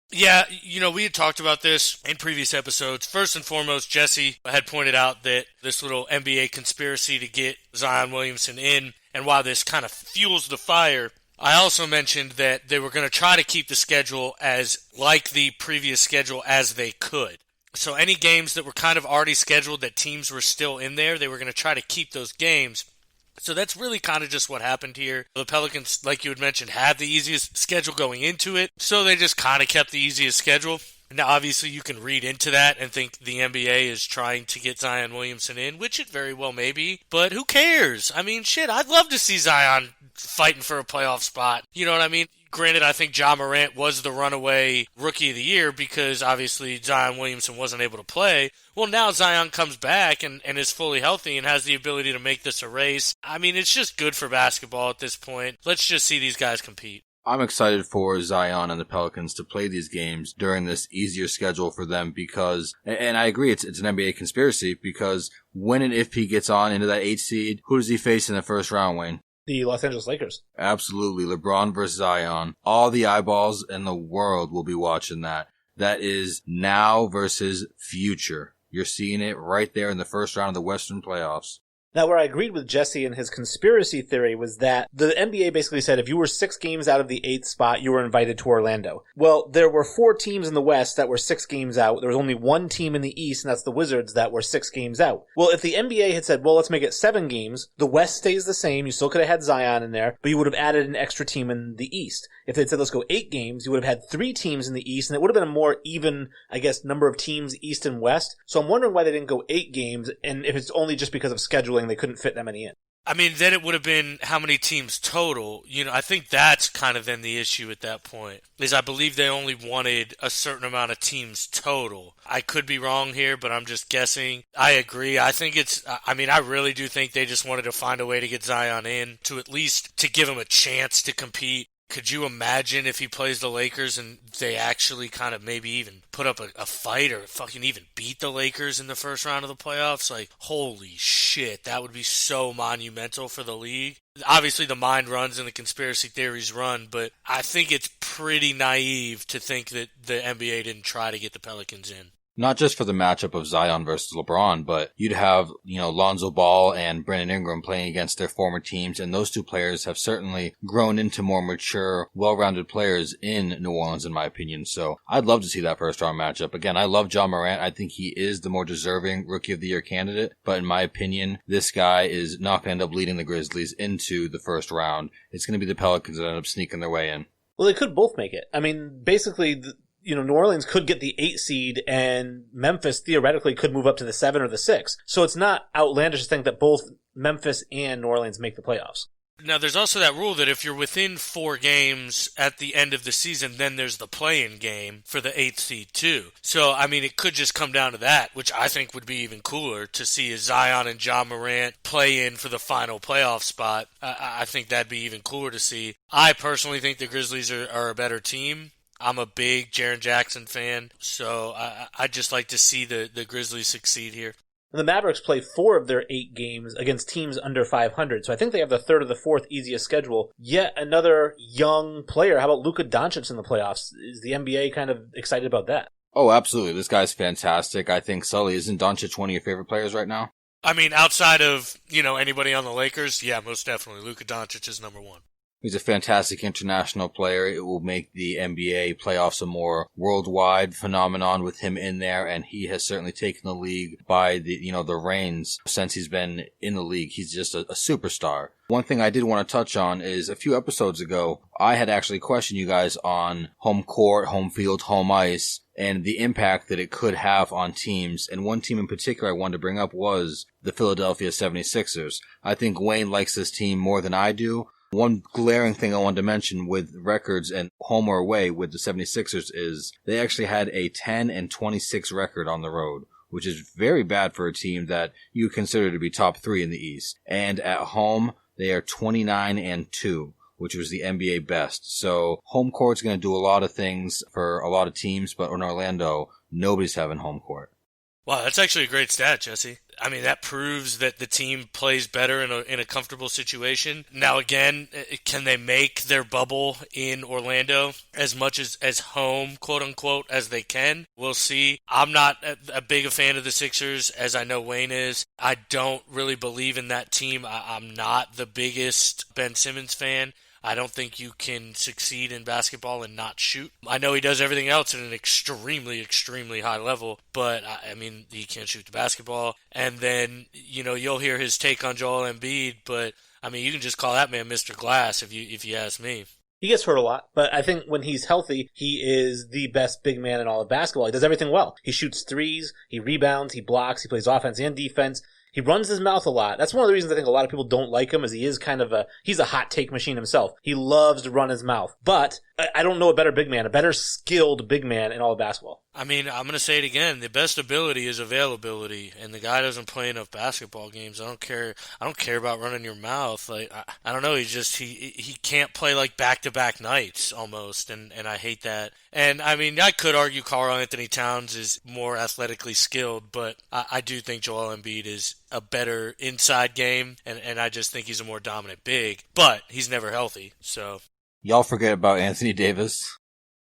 Yeah, we had talked about this in previous episodes. First and foremost, Jesse had pointed out that this little NBA conspiracy to get Zion Williamson in, and while this kind of fuels the fire, I also mentioned that they were going to try to keep the schedule as like the previous schedule as they could. So any games that were kind of already scheduled that teams were still in there, they were going to try to keep those games. So that's really kind of just what happened here. The Pelicans, like you had mentioned, had the easiest schedule going into it, so they just kind of kept the easiest schedule. Now, obviously, you can read into that and think the NBA is trying to get Zion Williamson in, which it very well may be, but who cares? I mean, shit, I'd love to see Zion fighting for a playoff spot. You know what I mean? Granted, I think Ja Morant was the runaway rookie of the year because obviously Zion Williamson wasn't able to play. Well, now Zion comes back and is fully healthy and has the ability to make this a race. I mean, it's just good for basketball at this point. Let's just see these guys compete. I'm excited for Zion and the Pelicans to play these games during this easier schedule for them because, and I agree, it's an NBA conspiracy because when and if he gets on into that 8th seed, who does he face in the first round, Wayne? The Los Angeles Lakers. Absolutely. LeBron versus Zion. All the eyeballs in the world will be watching that. That is now versus future. You're seeing it right there in the first round of the Western playoffs. Now, where I agreed with Jesse and his conspiracy theory was that the NBA basically said if you were 6 games out of the 8th spot, you were invited to Orlando. Well, there were 4 teams in the West that were 6 games out. There was only 1 team in the East, and that's the Wizards, that were 6 games out. Well, if the NBA had said, well, let's make it 7 games, the West stays the same. You still could have had Zion in there, but you would have added an extra team in the East. If they'd said, let's go 8 games, you would have had 3 teams in the East, and it would have been a more even, I guess, number of teams East and West. So I'm wondering why they didn't go 8 games, and if it's only just because of scheduling, they couldn't fit that many in. I mean, then it would have been how many teams total. You know, I think that's kind of then the issue at that point, is I believe they only wanted a certain amount of teams total. I could be wrong here, but I'm just guessing. I agree. I think I really do think they just wanted to find a way to get Zion in to at least to give him a chance to compete. Could you imagine if he plays the Lakers and they actually kind of maybe even put up a fight or fucking even beat the Lakers in the first round of the playoffs? Like, holy shit, that would be so monumental for the league. Obviously, the mind runs and the conspiracy theories run, but I think it's pretty naive to think that the NBA didn't try to get the Pelicans in. Not just for the matchup of Zion versus LeBron, but you'd have, Lonzo Ball and Brandon Ingram playing against their former teams, and those two players have certainly grown into more mature, well-rounded players in New Orleans, in my opinion. So I'd love to see that first-round matchup. Again, I love Ja Morant. I think he is the more deserving Rookie of the Year candidate, but in my opinion, this guy is not going to end up leading the Grizzlies into the first round. It's going to be the Pelicans that end up sneaking their way in. Well, they could both make it. I mean, basically, New Orleans could get the 8 seed and Memphis theoretically could move up to the 7 or the 6. So it's not outlandish to think that both Memphis and New Orleans make the playoffs. Now, there's also that rule that if you're within 4 games at the end of the season, then there's the play-in game for the 8th seed too. So, I mean, it could just come down to that, which I think would be even cooler to see a Zion and Ja Morant play in for the final playoff spot. I think that'd be even cooler to see. I personally think the Grizzlies are a better team. I'm a big Jaren Jackson fan, so I'd just like to see the Grizzlies succeed here. And the Mavericks play 4 of their 8 games against teams under 500, so I think they have the 3rd or the 4th easiest schedule. Yet another young player. How about Luka Doncic in the playoffs? Is the NBA kind of excited about that? Oh, absolutely. This guy's fantastic. I think, Sully, isn't Doncic one of your favorite players right now? I mean, outside of, anybody on the Lakers, yeah, most definitely. Luka Doncic is number 1. He's a fantastic international player. It will make the NBA playoffs a more worldwide phenomenon with him in there, and he has certainly taken the league by the reins since he's been in the league. He's just a superstar. One thing I did want to touch on is a few episodes ago, I had actually questioned you guys on home court, home field, home ice, and the impact that it could have on teams. And one team in particular I wanted to bring up was the Philadelphia 76ers. I think Wayne likes this team more than I do. One glaring thing I wanted to mention with records and home or away with the 76ers is they actually had a 10-26 record on the road, which is very bad for a team that you consider to be top 3 in the East. And at home, they are 29-2, which was the NBA best. So home court's going to do a lot of things for a lot of teams, but in Orlando, nobody's having home court. Wow, that's actually a great stat, Jesse. I mean, that proves that the team plays better in a comfortable situation. Now, again, can they make their bubble in Orlando as much as home, quote-unquote, as they can? We'll see. I'm not a big a fan of the Sixers, as I know Wayne is. I don't really believe in that team. I'm not the biggest Ben Simmons fan. I don't think you can succeed in basketball and not shoot. I know he does everything else at an extremely, extremely high level, but, I mean, he can't shoot the basketball. And then, you'll hear his take on Joel Embiid, but, I mean, you can just call that man Mr. Glass if you ask me. He gets hurt a lot, but I think when he's healthy, he is the best big man in all of basketball. He does everything well. He shoots threes, he rebounds, he blocks, he plays offense and defense. He runs his mouth a lot. That's one of the reasons I think a lot of people don't like him, is he is kind of he's a hot take machine himself. He loves to run his mouth. But I don't know a better big man, a better skilled big man in all of basketball. I mean, I'm going to say it again. The best ability is availability, and the guy doesn't play enough basketball games. I don't care about running your mouth. Like, I don't know. He can't play like back-to-back nights almost, and I hate that. And, I mean, I could argue Karl-Anthony Towns is more athletically skilled, but I do think Joel Embiid is a better inside game, and I just think he's a more dominant big, but he's never healthy, so. Y'all forget about Anthony Davis.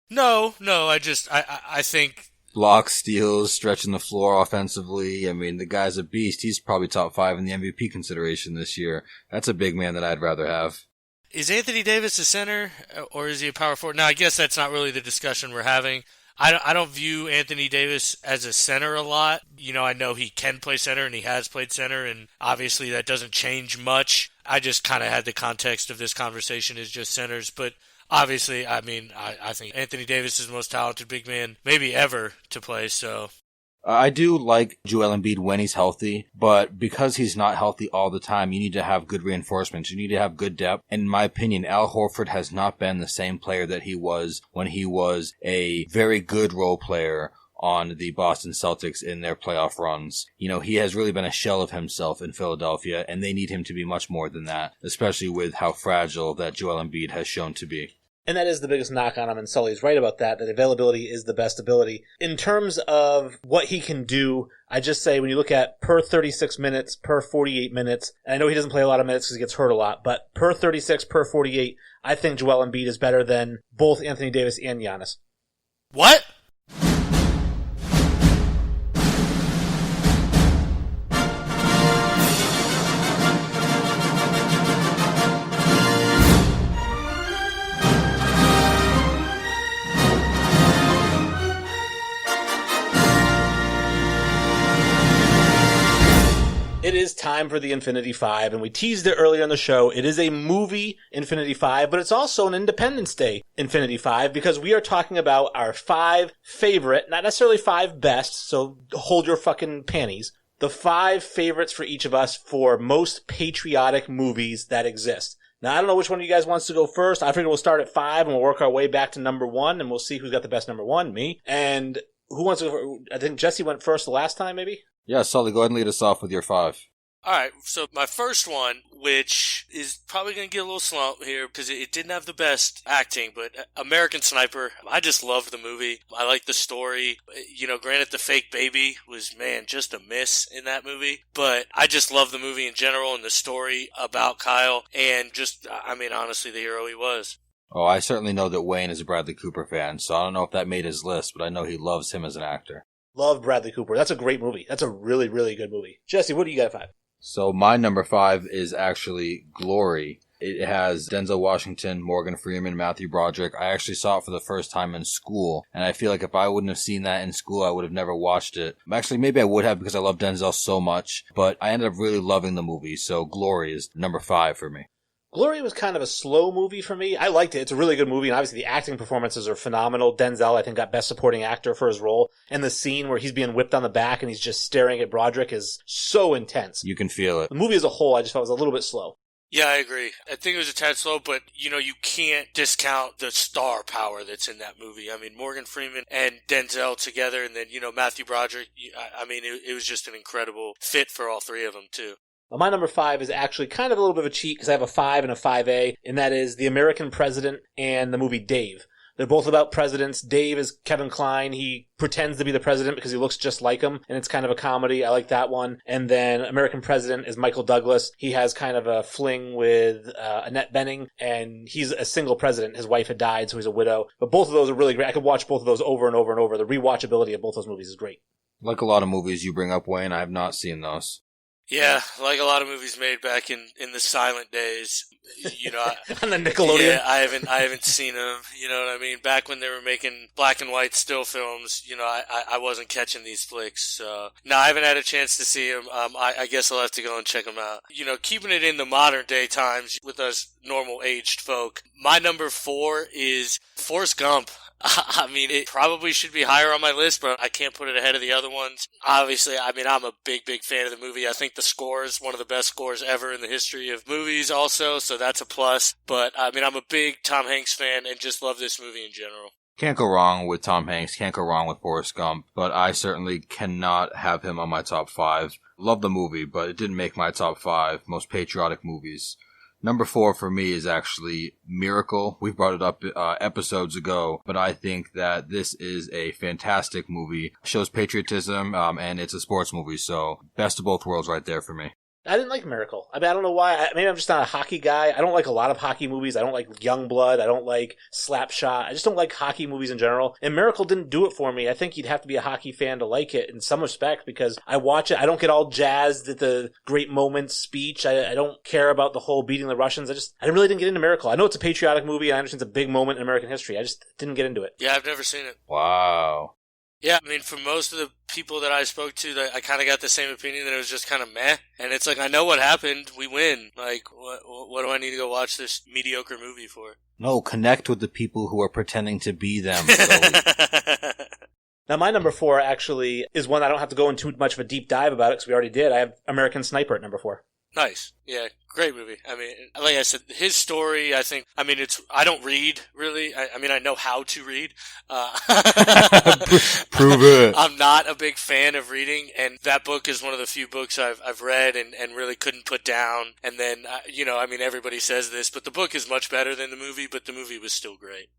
No, I think Blocks, steals, stretching the floor offensively. I mean, the guy's a beast. He's probably top 5 in the MVP consideration this year. That's a big man that I'd rather have. Is Anthony Davis a center, or is he a power forward? Now, I guess that's not really the discussion we're having. I don't view Anthony Davis as a center a lot. You know, I know he can play center, and he has played center, and obviously that doesn't change much. I just kind of had the context of this conversation as just centers, but obviously, I mean, I think Anthony Davis is the most talented big man maybe ever to play, so. I do like Joel Embiid when he's healthy, but because he's not healthy all the time, you need to have good reinforcements. You need to have good depth. And in my opinion, Al Horford has not been the same player that he was when he was a very good role player on the Boston Celtics in their playoff runs. You know, he has really been a shell of himself in Philadelphia, and they need him to be much more than that, especially with how fragile that Joel Embiid has shown to be. And that is the biggest knock on him, and Sully's right about that availability is the best ability. In terms of what he can do, I just say when you look at per 36 minutes, per 48 minutes, and I know he doesn't play a lot of minutes because he gets hurt a lot, but per 36, per 48, I think Joel Embiid is better than both Anthony Davis and Giannis. What? It is time for the Infinity Five, and we teased it earlier in the show. It is a movie Infinity Five, but it's also an Independence Day Infinity Five, because we are talking about our 5 favorite, not necessarily 5 best, so hold your fucking panties, the 5 favorites for each of us for most patriotic movies that exist. Now, I don't know which one of you guys wants to go first. I figure we'll start at 5, and we'll work our way back to number 1, and we'll see who's got the best number 1, me. And who wants to go? I think Jesse went first the last time, maybe? Yeah, Sully, go ahead and lead us off with your 5. All right, so my first one, which is probably going to get a little slump here because it didn't have the best acting, but American Sniper, I just loved the movie. I liked the story. You know, granted, the fake baby was, man, just a miss in that movie, but I just love the movie in general and the story about Kyle and just, I mean, honestly, the hero he was. Oh, I certainly know that Wayne is a Bradley Cooper fan, so I don't know if that made his list, but I know he loves him as an actor. Love Bradley Cooper. That's a great movie. That's a really, really good movie. Jesse, what do you got at 5? So my number 5 is actually Glory. It has Denzel Washington, Morgan Freeman, Matthew Broderick. I actually saw it for the first time in school, and I feel like if I wouldn't have seen that in school, I would have never watched it. Actually, maybe I would have because I love Denzel so much, but I ended up really loving the movie, so Glory is number 5 for me. Glory was kind of a slow movie for me. I liked it. It's a really good movie, and obviously the acting performances are phenomenal. Denzel, I think, got Best Supporting Actor for his role. And the scene where he's being whipped on the back and he's just staring at Broderick is so intense. You can feel it. The movie as a whole, I just felt was a little bit slow. Yeah, I agree. I think it was a tad slow, but, you know, you can't discount the star power that's in that movie. I mean, Morgan Freeman and Denzel together, and then, you know, Matthew Broderick. I mean, it was just an incredible fit for all 3 of them, too. Well, my number 5 is actually kind of a little bit of a cheat because I have a 5 and a 5A, and that is The American President and the movie Dave. They're both about presidents. Dave is Kevin Kline. He pretends to be the president because he looks just like him, and it's kind of a comedy. I like that one. And then American President is Michael Douglas. He has kind of a fling with Annette Bening, and he's a single president. His wife had died, so he's a widow. But both of those are really great. I could watch both of those over and over and over. The rewatchability of both those movies is great. Like a lot of movies you bring up, Wayne, I have not seen those. Yeah, like a lot of movies made back in the silent days, you know. On the Nickelodeon. Yeah, I haven't seen them. You know what I mean? Back when they were making black and white still films, you know, I wasn't catching these flicks. So no, I haven't had a chance to see them. I guess I'll have to go and check them out. You know, keeping it in the modern day times with us normal aged folk. My number 4 is Forrest Gump. I mean, it probably should be higher on my list, but I can't put it ahead of the other ones. Obviously, I mean, I'm a big fan of the movie. I think the score is one of the best scores ever in the history of movies also, so that's a plus. But, I mean, I'm a big Tom Hanks fan and just love this movie in general. Can't go wrong with Tom Hanks, can't go wrong with Forrest Gump, but I certainly cannot have him on my top 5. Love the movie, but it didn't make my top 5 most patriotic movies. Number 4 for me is actually Miracle. We brought it up episodes ago, but I think that this is a fantastic movie. It shows patriotism, and it's a sports movie, so best of both worlds right there for me. I didn't like Miracle. I mean, I don't know why. Maybe I'm just not a hockey guy. I don't like a lot of hockey movies. I don't like Youngblood. I don't like Slapshot. I just don't like hockey movies in general. And Miracle didn't do it for me. I think you'd have to be a hockey fan to like it in some respect because I watch it. I don't get all jazzed at the great moments speech. I don't care about the whole beating the Russians. I really didn't get into Miracle. I know it's a patriotic movie. I understand it's a big moment in American history. I just didn't get into it. Yeah, I've never seen it. Wow. Yeah, I mean, for most of the people that I spoke to, I kind of got the same opinion that it was just kind of meh. And it's like, I know what happened. We win. Like, what do I need to go watch this mediocre movie for? No, connect with the people who are pretending to be them. So. Now, my number 4 actually is one I don't have to go into much of a deep dive about it because we already did. I have American Sniper at number 4. Nice. Yeah, great movie. I mean, like I said, his story, I think, I mean, I don't read, really. I mean, I know how to read. Prove it. I'm not a big fan of reading, and that book is one of the few books I've read and really couldn't put down. And then, I mean, everybody says this, but the book is much better than the movie, but the movie was still great.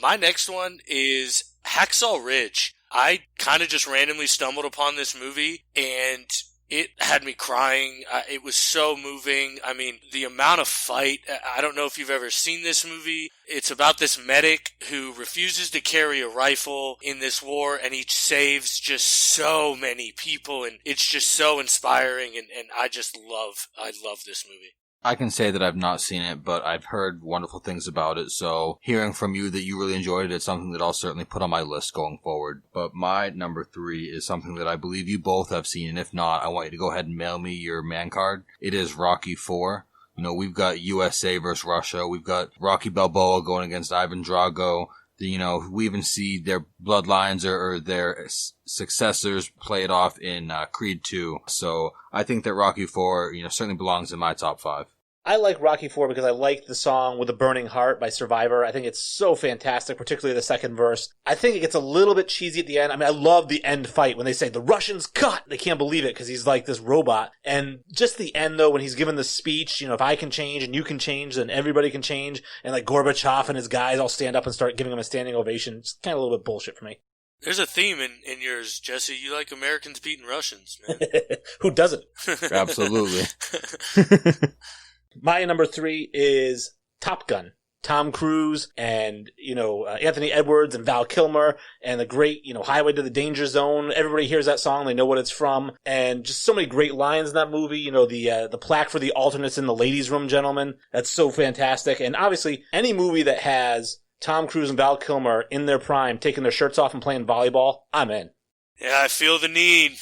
My next one is Hacksaw Ridge. I kind of just randomly stumbled upon this movie, and it had me crying. It was so moving. I mean, the amount of fight. I don't know if you've ever seen this movie. It's about this medic who refuses to carry a rifle in this war, and he saves just so many people, and it's just so inspiring, and I love this movie. I can say that I've not seen it, but I've heard wonderful things about it, so hearing from you that you really enjoyed it, it's something that I'll certainly put on my list going forward. But my number 3 is something that I believe you both have seen, and if not, I want you to go ahead and mail me your man card. It is Rocky IV. You know, we've got USA versus Russia, we've got Rocky Balboa going against Ivan Drago. We even see their bloodlines or their successors play it off in Creed 2. So I think that Rocky IV, certainly belongs in my top 5. I like Rocky IV because I like the song With a Burning Heart by Survivor. I think it's so fantastic, particularly the second verse. I think it gets a little bit cheesy at the end. I mean, I love the end fight when they say, the Russians cut! They can't believe it because he's like this robot. And just the end, though, when he's given the speech, if I can change and you can change, then everybody can change. And like Gorbachev and his guys all stand up and start giving him a standing ovation. It's kind of a little bit bullshit for me. There's a theme in yours, Jesse. You like Americans beating Russians, man. Who doesn't? Absolutely. My number 3 is Top Gun. Tom Cruise and, Anthony Edwards and Val Kilmer and the great, Highway to the Danger Zone. Everybody hears that song. They know what it's from. And just so many great lines in that movie. The plaque for the alternates in the ladies' room, gentlemen. That's so fantastic. And obviously, any movie that has Tom Cruise and Val Kilmer in their prime, taking their shirts off and playing volleyball, I'm in. Yeah, I feel the need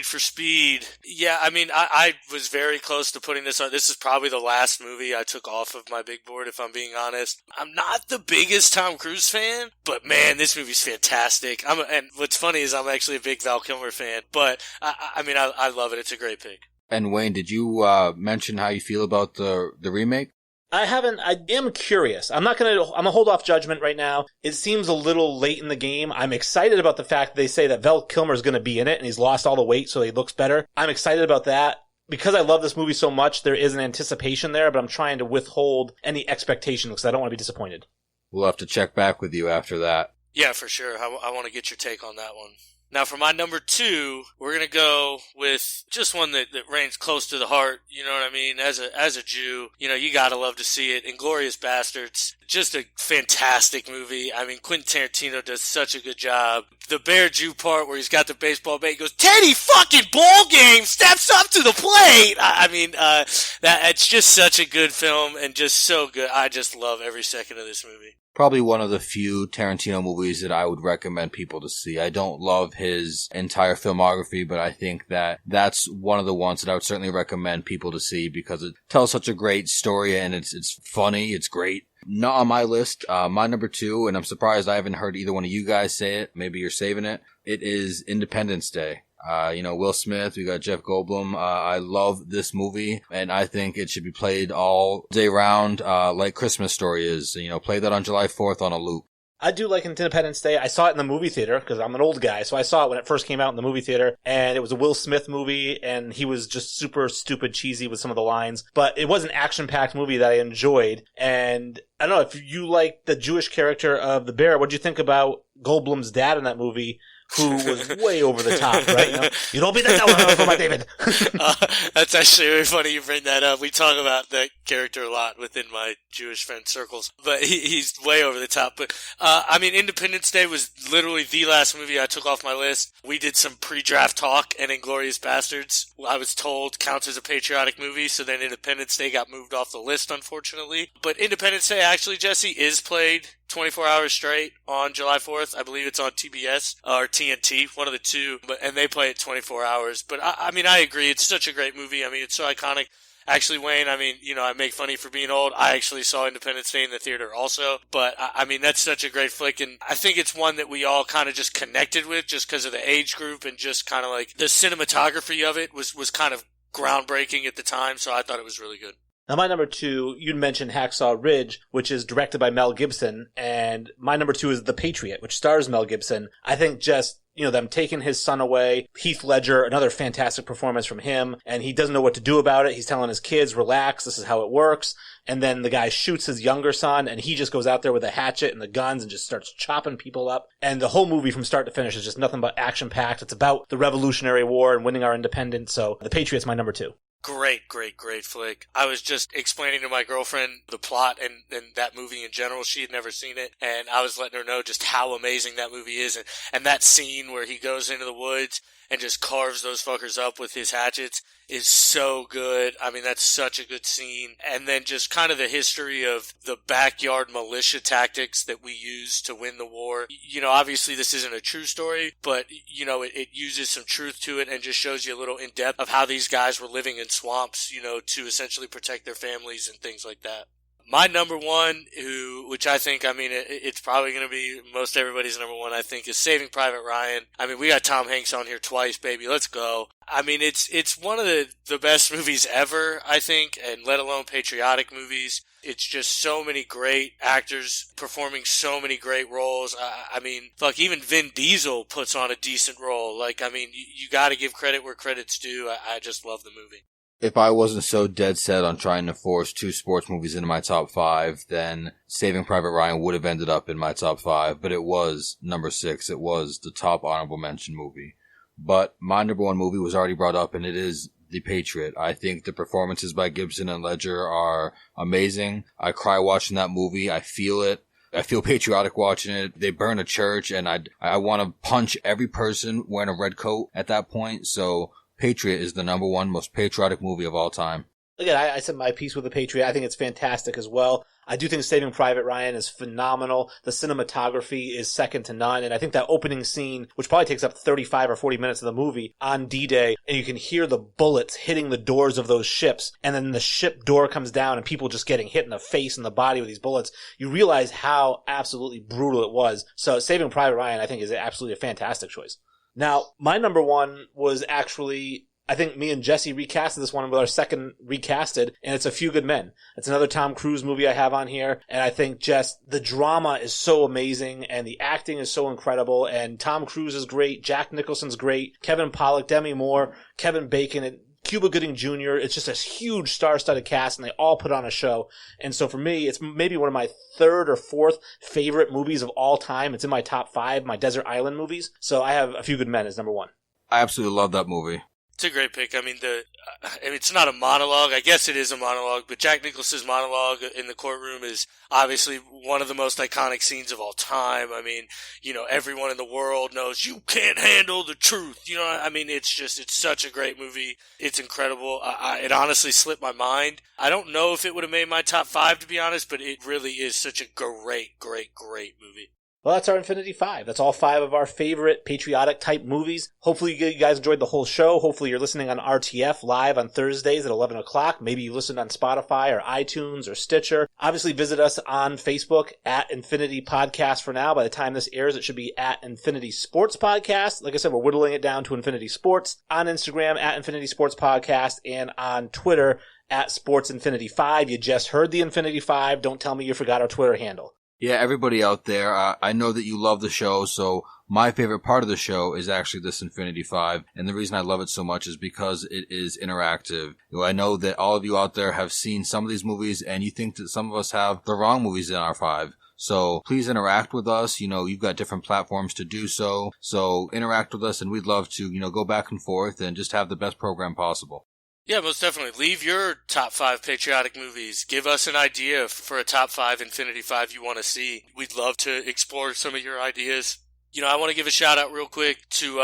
for speed. Yeah, I mean, I was very close to putting this on. This is probably the last movie I took off of my big board, if I'm being honest. I'm not the biggest Tom Cruise fan, but man, this movie's fantastic. And what's funny is I'm actually a big Val Kilmer fan, but I love it. It's a great pick. And Wayne, did you mention how you feel about the remake? I haven't. I am curious. I'm going to hold off judgment right now. It seems a little late in the game. I'm excited about the fact that they say that Val Kilmer is going to be in it and he's lost all the weight so he looks better. I'm excited about that. Because I love this movie so much, there is an anticipation there, but I'm trying to withhold any expectation because I don't want to be disappointed. We'll have to check back with you after that. Yeah, for sure. I want to get your take on that one. Now, for my number 2, we're going to go with just one that reigns close to the heart. You know what I mean? As a Jew, you got to love to see it. Inglourious Basterds. Just a fantastic movie. I mean, Quentin Tarantino does such a good job. The Bear Jew part where he's got the baseball bat, he goes, Teddy fucking ball game steps up to the plate. It's just such a good film and just so good. I just love every second of this movie. Probably one of the few Tarantino movies that I would recommend people to see. I don't love his entire filmography, but I think that that's one of the ones that I would certainly recommend people to see because it tells such a great story and it's funny, it's great. Not on my list. My number 2, and I'm surprised I haven't heard either one of you guys say it. Maybe you're saving it. It is Independence Day. Will Smith, we got Jeff Goldblum. I love this movie, and I think it should be played all day round, like Christmas Story is. Play that on July 4th on a loop. I do like Independence Day. I saw it in the movie theater because I'm an old guy, so I saw it when it first came out in the movie theater, and it was a Will Smith movie, and he was just super stupid cheesy with some of the lines, but it was an action-packed movie that I enjoyed, and I don't know, if you like the Jewish character of the bear, what did you think about Goldblum's dad in that movie, who was way over the top, right? You don't be the devil for my David. That's actually really funny you bring that up. We talk about that character a lot within my Jewish friend circles, but he's way over the top. But, Independence Day was literally the last movie I took off my list. We did some pre-draft talk, and Inglourious Bastards, I was told, counts as a patriotic movie, so then Independence Day got moved off the list, unfortunately. But Independence Day, actually, Jesse, is played 24 hours straight on July 4th. I believe it's on TBS or TNT, one of the two, and they play it 24 hours. But I agree. It's such a great movie. It's so iconic. Actually, Wayne, I make fun of you for being old. I actually saw Independence Day in the theater also. But, that's such a great flick. And I think it's one that we all kind of just connected with just because of the age group and just kind of like the cinematography of it was kind of groundbreaking at the time. So I thought it was really good. Now, my number 2, you mentioned Hacksaw Ridge, which is directed by Mel Gibson, and my number 2 is The Patriot, which stars Mel Gibson. I think just, them taking his son away, Heath Ledger, another fantastic performance from him, and he doesn't know what to do about it. He's telling his kids, relax, this is how it works. And then the guy shoots his younger son, and he just goes out there with a hatchet and the guns and just starts chopping people up. And the whole movie from start to finish is just nothing but action-packed. It's about the Revolutionary War and winning our independence, so The Patriot's my number 2. Great flick. I was just explaining to my girlfriend the plot and that movie in general. She had never seen it, and I was letting her know just how amazing that movie is. And that scene where he goes into the woods and just carves those fuckers up with his hatchets is so good. That's such a good scene. And then just kind of the history of the backyard militia tactics that we use to win the war. Obviously this isn't a true story, but, it uses some truth to it and just shows you a little in depth of how these guys were living in swamps, to essentially protect their families and things like that. My number 1, which I think, it's probably going to be most everybody's number 1, I think, is Saving Private Ryan. We got Tom Hanks on here twice, baby. Let's go. It's one of the best movies ever, I think, and let alone patriotic movies. It's just so many great actors performing so many great roles. Even Vin Diesel puts on a decent role. You got to give credit where credit's due. I just love the movie. If I wasn't so dead set on trying to force 2 sports movies into my top 5, then Saving Private Ryan would have ended up in my top 5, but it was number 6. It was the top honorable mention movie. But my number 1 movie was already brought up, and it is The Patriot. I think the performances by Gibson and Ledger are amazing. I cry watching that movie. I feel it. I feel patriotic watching it. They burn a church, and I want to punch every person wearing a red coat at that point, so Patriot is the number 1 most patriotic movie of all time. Again, I said my piece with The Patriot. I think it's fantastic as well. I do think Saving Private Ryan is phenomenal. The cinematography is second to none. And I think that opening scene, which probably takes up 35 or 40 minutes of the movie on D-Day, and you can hear the bullets hitting the doors of those ships. And then the ship door comes down and people just getting hit in the face and the body with these bullets. You realize how absolutely brutal it was. So Saving Private Ryan, I think, is absolutely a fantastic choice. Now, my number 1 was actually, I think me and Jesse recasted this one with our second recasted, and it's A Few Good Men. It's another Tom Cruise movie I have on here, and I think just the drama is so amazing, and the acting is so incredible, and Tom Cruise is great, Jack Nicholson's great, Kevin Pollak, Demi Moore, Kevin Bacon, and Cuba Gooding Jr. It's just a huge star-studded cast, and they all put on a show. And so for me, it's maybe one of my 3rd or 4th favorite movies of all time. It's in my top 5, my Desert Island movies. So I have A Few Good Men as number 1. I absolutely love that movie. It's a great pick. It's not a monologue. I guess it is a monologue, but Jack Nicholson's monologue in the courtroom is obviously one of the most iconic scenes of all time. Everyone in the world knows you can't handle the truth. It's such a great movie. It's incredible. It honestly slipped my mind. I don't know if it would have made my top 5, to be honest, but it really is such a great movie. Well, that's our Infinity 5. That's all 5 of our favorite patriotic type movies. Hopefully you guys enjoyed the whole show. Hopefully you're listening on RTF live on Thursdays at 11 o'clock. Maybe you listened on Spotify or iTunes or Stitcher. Obviously visit us on Facebook at Infinity Podcast for now. By the time this airs, it should be at Infinity Sports Podcast. Like I said, we're whittling it down to Infinity Sports. On Instagram at Infinity Sports Podcast and on Twitter at Sports Infinity 5. You just heard the Infinity 5. Don't tell me you forgot our Twitter handle. Yeah, everybody out there, I know that you love the show, so my favorite part of the show is actually this Infinity 5, and the reason I love it so much is because it is interactive. I know that all of you out there have seen some of these movies, and you think that some of us have the wrong movies in our 5. So please interact with us. You've got different platforms to do so. So interact with us, and we'd love to, go back and forth and just have the best program possible. Yeah, most definitely. Leave your top 5 patriotic movies. Give us an idea for a top 5 Infinity 5 you want to see. We'd love to explore some of your ideas. I want to give a shout out real quick to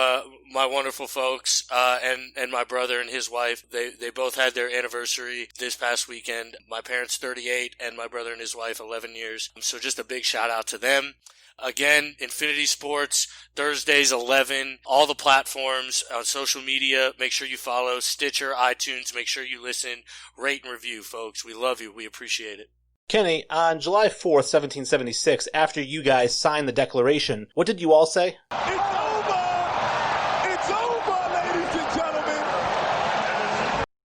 my wonderful folks and my brother and his wife. They both had their anniversary this past weekend. My parents 38 and my brother and his wife 11 years. So just a big shout out to them. Again, Infinity Sports, Thursdays 11, all the platforms on social media. Make sure you follow Stitcher, iTunes. Make sure you listen, rate and review, folks. We love you. We appreciate it. Kenny, on July 4th, 1776, after you guys signed the Declaration, what did you all say? It's